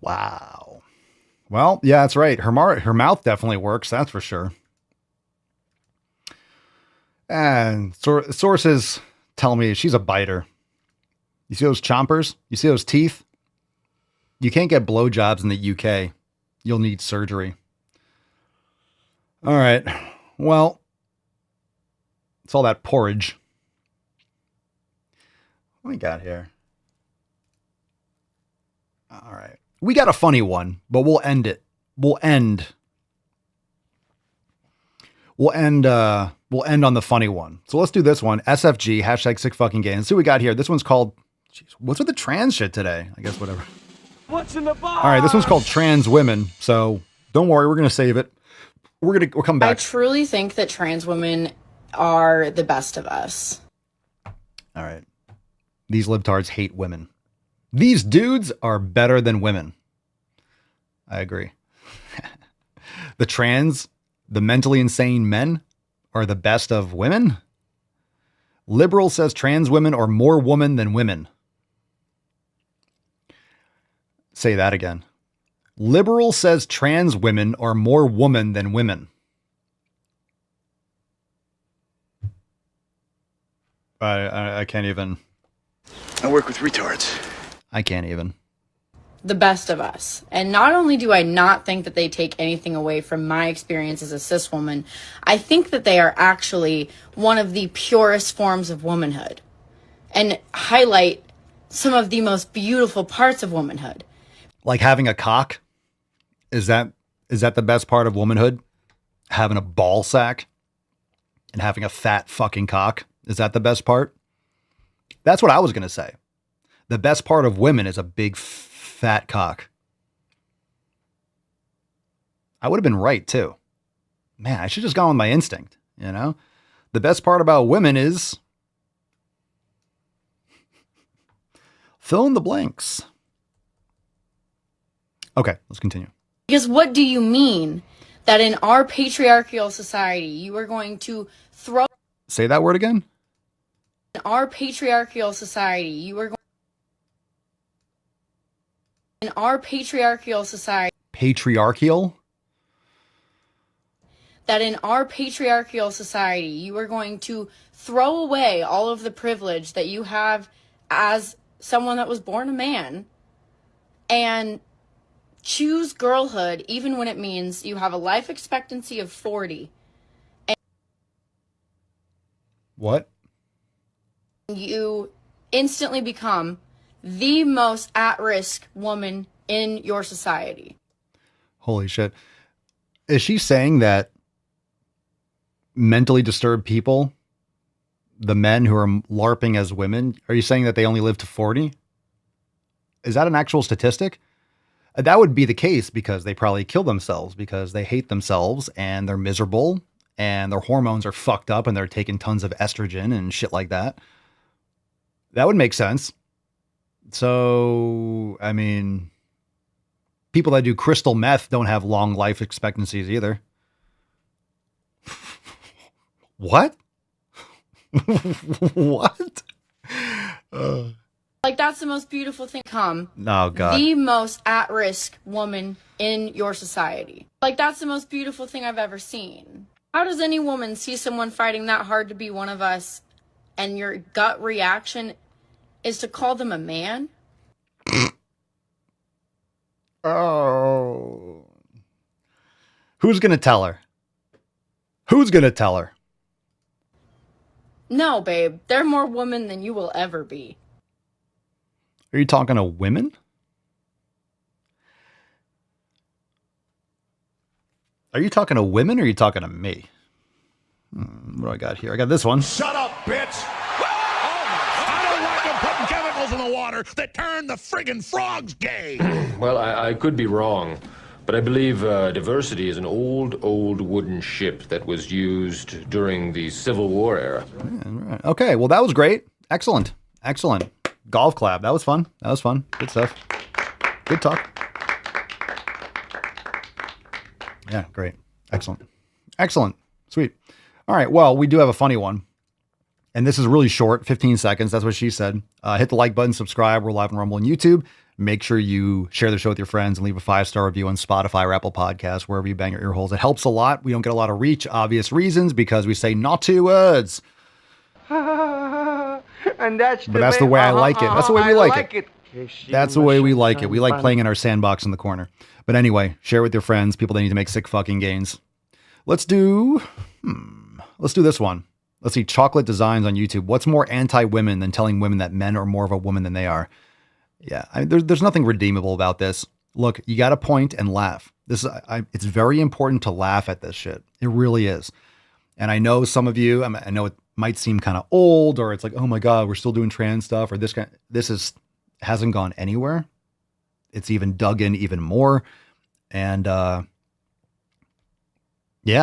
Wow. Well, yeah, that's right. Her mouth definitely works. That's for sure. And sources tell me she's a biter. You see those chompers? You see those teeth? You can't get blowjobs in the UK. You'll need surgery. All right. Well, it's all that porridge. What we got here? All right. We got a funny one, but we'll end it. We'll end on the funny one. So let's do this one. SFG, hashtag sick fucking gay. And see what we got here. This one's called, geez, what's with the trans shit today? I guess whatever. What's in the box? All right. This one's called Trans Women. So don't worry. We're going to save it. We'll come back. I truly think that trans women are the best of us. All right. These libtards hate women. These dudes are better than women. I agree. The mentally insane men are the best of women. Liberal says trans women are more woman than women. Say that again. Liberal says trans women are more woman than women. I can't even. I work with retards. I can't even. The best of us. And not only do I not think that they take anything away from my experience as a cis woman, I think that they are actually one of the purest forms of womanhood and highlight some of the most beautiful parts of womanhood. Like having a cock? Is that the best part of womanhood? Having a ball sack and having a fat fucking cock? Is that the best part? That's what I was going to say. The best part of women is a big fat cock. I would have been right too. Man, I should just gone with my instinct, you know? The best part about women is fill in the blanks. Okay, let's continue. Because what do you mean that in our patriarchal society, you are going to throw... Say that word again? In our patriarchal society, you are going... In our patriarchal society... Patriarchal? That in our patriarchal society, you are going to throw away all of the privilege that you have as someone that was born a man and choose girlhood even when it means you have a life expectancy of 40. And what? You instantly become the most at-risk woman in your society. Holy shit. Is she saying that mentally disturbed people, the men who are LARPing as women, are you saying that they only live to 40? Is that an actual statistic? That would be the case because they probably kill themselves because they hate themselves and they're miserable and their hormones are fucked up and they're taking tons of estrogen and shit like that. That would make sense. So, I mean, people that do crystal meth don't have long life expectancies either. What? What? Like, that's the most beautiful thing. Oh, God. The most at-risk woman in your society. Like, that's the most beautiful thing I've ever seen. How does any woman see someone fighting that hard to be one of us and your gut reaction is to call them a man? Oh. Who's going to tell her? Who's going to tell her? No, babe. They're more women than you will ever be. Are you talking to women? Are you talking to women or are you talking to me? What do I got here? I got this one. Shut up, bitch! I don't like them putting chemicals in the water that turn the friggin' frogs gay! Well, I could be wrong, but I believe Diversity is an old wooden ship that was used during the Civil War era. Yeah, right. Okay, well, that was great. Excellent. Golf clap. That was fun. Good stuff. Good talk. Yeah, great. Excellent. Sweet. All right, well, we do have a funny one. And this is really short, 15 seconds. That's what she said. Hit the like button, subscribe. We're live on Rumble and YouTube. Make sure you share the show with your friends and leave a 5-star review on Spotify or Apple Podcasts, wherever you bang your ear holes. It helps a lot. We don't get a lot of reach, obvious reasons, because we say naughty words. And that's the way I like it. That's the way we like it. That's the way we like it. We like playing in our sandbox in the corner. But anyway, share with your friends, people that need to make sick fucking gains. Let's do this one. Let's see, chocolate designs on YouTube. What's more anti-women than telling women that men are more of a woman than they are? Yeah, there's nothing redeemable about this. Look, you got to point and laugh. It's very important to laugh at this shit. It really is. And I know some of you, I know it might seem kind of old, or it's like, oh my God, we're still doing trans stuff, or this hasn't gone anywhere. It's even dug in even more. And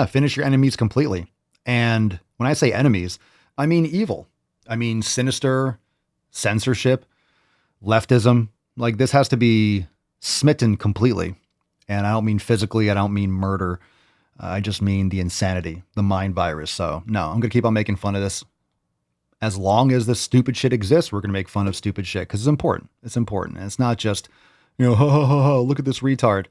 finish your enemies completely. And when I say enemies, I mean evil. I mean sinister, censorship, leftism. Like, this has to be smitten completely. And I don't mean physically. I don't mean murder. I just mean the insanity, the mind virus. So no, I'm going to keep on making fun of this. As long as this stupid shit exists, we're going to make fun of stupid shit because it's important. It's important. And it's not just, look at this retard.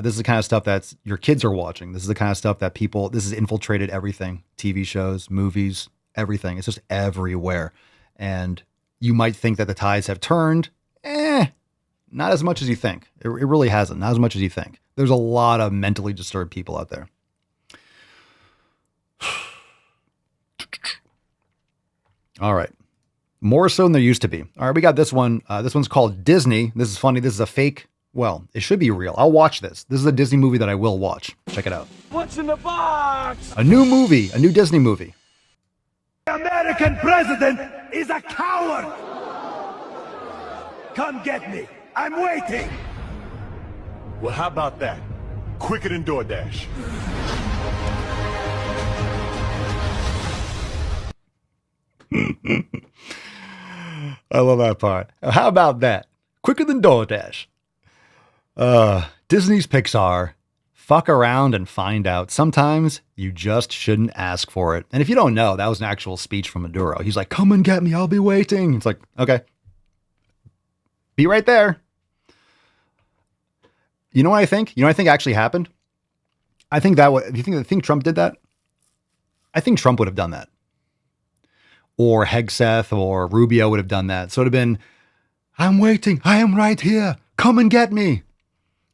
This is the kind of stuff that your kids are watching. This is the kind of stuff that this has infiltrated everything. TV shows, movies, everything. It's just everywhere. And you might think that the tides have turned. Not as much as you think. It really hasn't. Not as much as you think. There's a lot of mentally disturbed people out there. All right. More so than there used to be. All right, we got this one. This one's called Disney. This is funny. This is a fake. Well, it should be real. I'll watch this. This is a Disney movie that I will watch. Check it out. What's in the box? A new movie. A new Disney movie. The American president is a coward. Come get me. I'm waiting. Well, how about that? Quicker than DoorDash. I love that part. How about that? Quicker than DoorDash. Disney's Pixar. Fuck around and find out. Sometimes you just shouldn't ask for it. And if you don't know, that was an actual speech from Maduro. He's like, come and get me. I'll be waiting. It's like, okay. Be right there. You know what I think? You know what I think actually happened? I think do you think Trump did that? I think Trump would have done that. Or Hegseth or Rubio would have done that. So it would have been, I'm waiting. I am right here. Come and get me.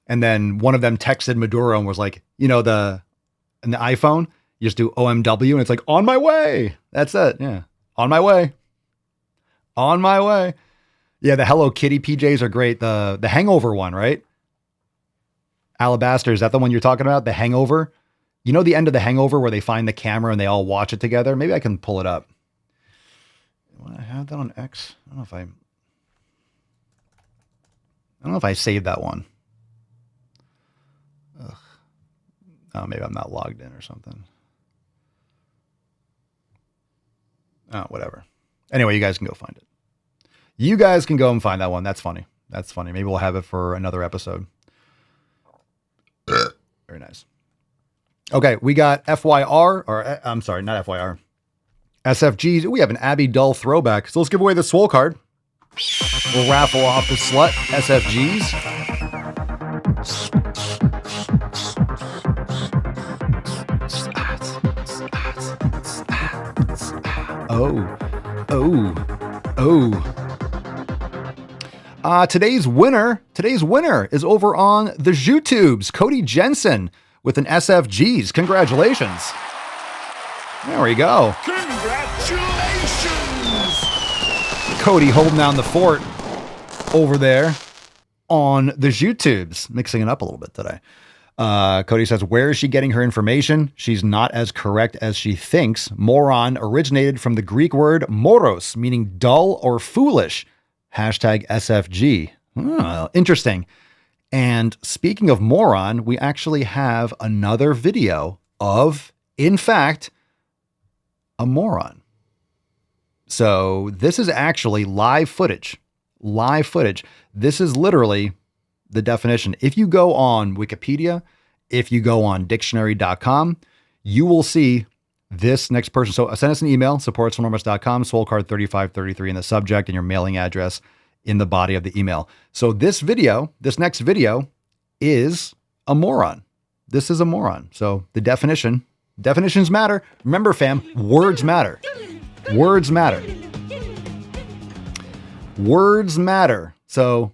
And then one of them texted Maduro and was like, in the iPhone, you just do OMW and it's like, on my way. That's it. Yeah. On my way. On my way. Yeah. The Hello Kitty PJs are great. The Hangover one, right? Alabaster. Is that the one you're talking about? The Hangover? You know, the end of The Hangover where they find the camera and they all watch it together. Maybe I can pull it up. I have that on X. I don't know if I saved that one. Ugh. Oh, maybe I'm not logged in or something. Oh, whatever. Anyway, you guys can go find it. You guys can go and find that one. That's funny. Maybe we'll have it for another episode. Very nice. Okay, we got FYR, or I'm sorry, not FYR. SFGs. We have an Abby Dull throwback. So let's give away the Swole card. We'll raffle off the slut SFGs. Oh. Today's winner is over on the YouTubes. Cody Jensen with an SFGs. Congratulations. There we go. Congratulations! Cody holding down the fort over there on the YouTubes. Mixing it up a little bit today. Cody says, where is she getting her information? She's not as correct as she thinks. Moron originated from the Greek word moros, meaning dull or foolish. Hashtag SFG. Oh, interesting. And speaking of moron, we actually have another video of, in fact, a moron. So this is actually live footage. Live footage. This is literally the definition. If you go on Wikipedia, if you go on dictionary.com, you will see this next person. So send us an email, support@swolenormous.com, SwoleCard 3533 in the subject and your mailing address in the body of the email. So this next video is a moron. This is a moron. So the definitions matter. Remember, fam, words matter. Words matter. Words matter. So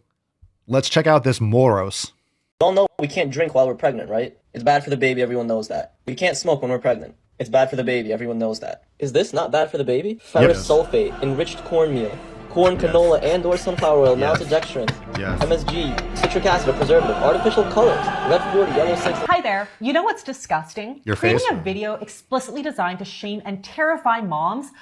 let's check out this moros. We all know we can't drink while we're pregnant, right? It's bad for the baby, everyone knows that. We can't smoke when we're pregnant. It's bad for the baby, everyone knows that. Is this not bad for the baby? Ferrous sulfate, enriched cornmeal, corn canola and or sunflower oil, maltodextrin, MSG, citric acid or preservative, artificial colors, red 40, yellow 6. Hi there. You know what's disgusting? Your Creating face? a video explicitly designed to shame and terrify moms.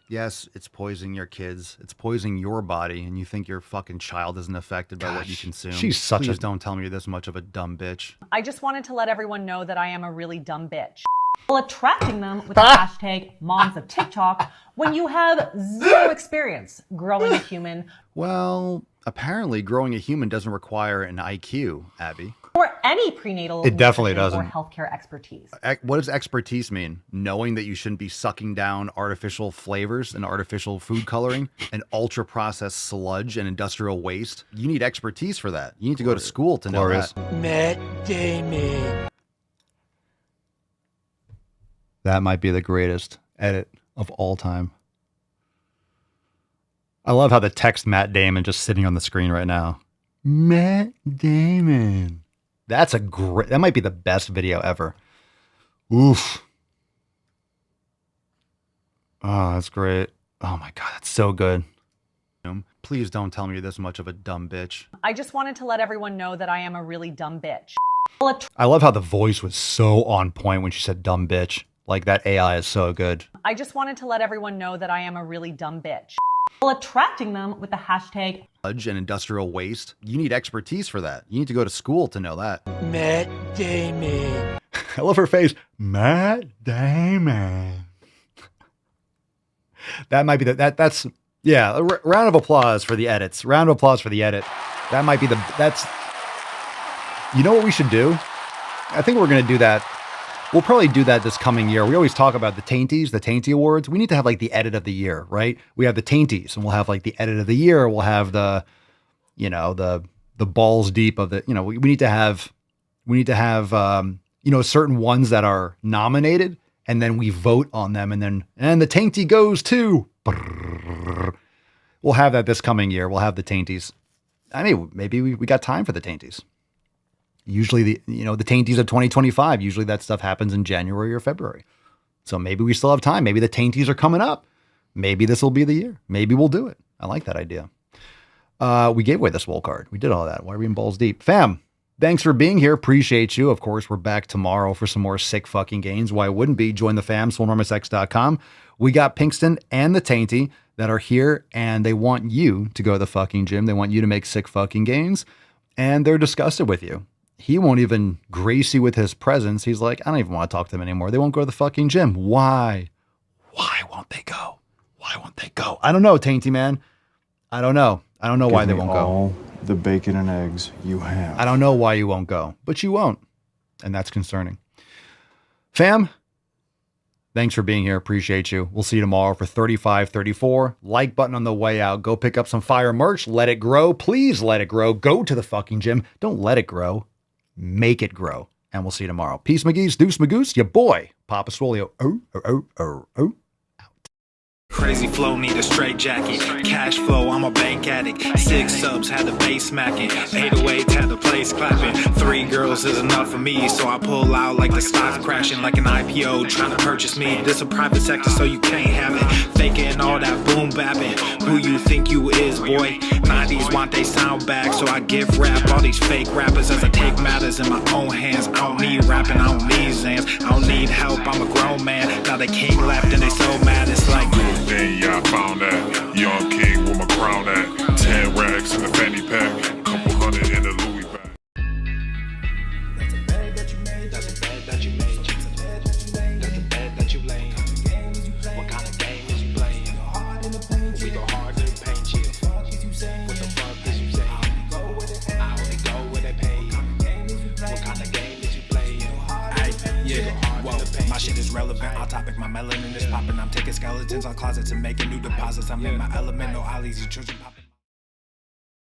Yes, it's poisoning your kids. It's poisoning your body, and you think your fucking child isn't affected by what you consume. She's such Please don't tell me you're this much of a dumb bitch. I just wanted to let everyone know that I am a really dumb bitch. While attracting them with the hashtag moms of TikTok when you have zero experience growing a human. Well, apparently growing a human doesn't require an IQ, Abby. Or any prenatal It definitely nutrition doesn't. or healthcare expertise. What does expertise mean? Knowing that you shouldn't be sucking down artificial flavors and artificial food coloring and ultra processed sludge and industrial waste. You need expertise for that. You need to go to school to know that. Matt Damon. That might be the greatest edit of all time. I love how the text Matt Damon just sitting on the screen right now. Matt Damon. That might be the best video ever. Oof. Oh, that's great. Oh my God, that's so good. Please don't tell me you're this much of a dumb bitch. I just wanted to let everyone know that I am a really dumb bitch. I love how the voice was so on point when she said dumb bitch. Like that AI is so good. I just wanted to let everyone know that I am a really dumb bitch. While attracting them with the hashtag sludge and industrial waste. You need expertise for that. You need to go to school to know that. Matt Damon. I love her face. Matt Damon. That might be that's yeah, round of applause for the edits. Round of applause for the edit. That might be that's you know what we should do? I think we're going to do that. We'll probably do that this coming year. We always talk about the Tainty Awards. We need to have like the edit of the year, right? We have the Tainties and we'll have like the edit of the year. We'll have the balls deep of the, we need to have, certain ones that are nominated and then we vote on them and the Tainty goes to, we'll have that this coming year. We'll have the Tainties. I mean, maybe we got time for the Tainties. Usually the Tainties of 2025, usually that stuff happens in January or February. So maybe we still have time. Maybe the Tainties are coming up. Maybe this will be the year. Maybe we'll do it. I like that idea. We gave away the Swole card. We did all that. Why are we in balls deep? Fam, thanks for being here. Appreciate you. Of course, we're back tomorrow for some more sick fucking games. Why wouldn't be? Join the fam, SwoleNormousX.com. We got Pinkston and the Tainty that are here and they want you to go to the fucking gym. They want you to make sick fucking gains and they're disgusted with you. He won't even grace you with his presence. He's like, I don't even want to talk to them anymore. They won't go to the fucking gym. Why? Why won't they go? Why won't they go? I don't know, Tainty man. I don't know. I don't know why they won't go. All the bacon and eggs you have. I don't know why you won't go, but you won't. And that's concerning. Fam, thanks for being here. Appreciate you. We'll see you tomorrow for 3534. Like button on the way out. Go pick up some fire merch. Let it grow. Please let it grow. Go to the fucking gym. Don't let it grow. Make it grow. And we'll see you tomorrow. Peace, McGee's, Deuce, Magoose, your boy, Papa Swolio. Oh, oh, oh, oh, oh. Crazy flow, need a straight jacket. Cash flow, I'm a bank addict. 6 subs, had the bass smacking. 808, had the place clapping. 3 girls is enough for me, so I pull out like the stock crashing. Like an IPO, trying to purchase me. This a private sector, so you can't have it. Faking all that boom bapping. Who you think you is, boy? 90s want they sound back, so I give rap all these fake rappers as I take matters in my own hands. I don't need rapping, I don't need Zans. I don't need help, I'm a grown man. Now they king left and they so mad, it's like then yeah, I found that young king with my crown at 10 racks in the fanny pack, couple hundred in the Louis bag. That's a bed that you made. That's a bed that you made. That's a bed that you laid. What kind of game is you playing? We go hard in the paint, chill. What the fuck is you saying? I only go where they pay. What kind of game is you playing? Yeah, whoa, my shit is relevant. On topic, my melanin is popping. I'm taking skeletons on closets and making new deposits. I'm in my element, no ollies, you children popping.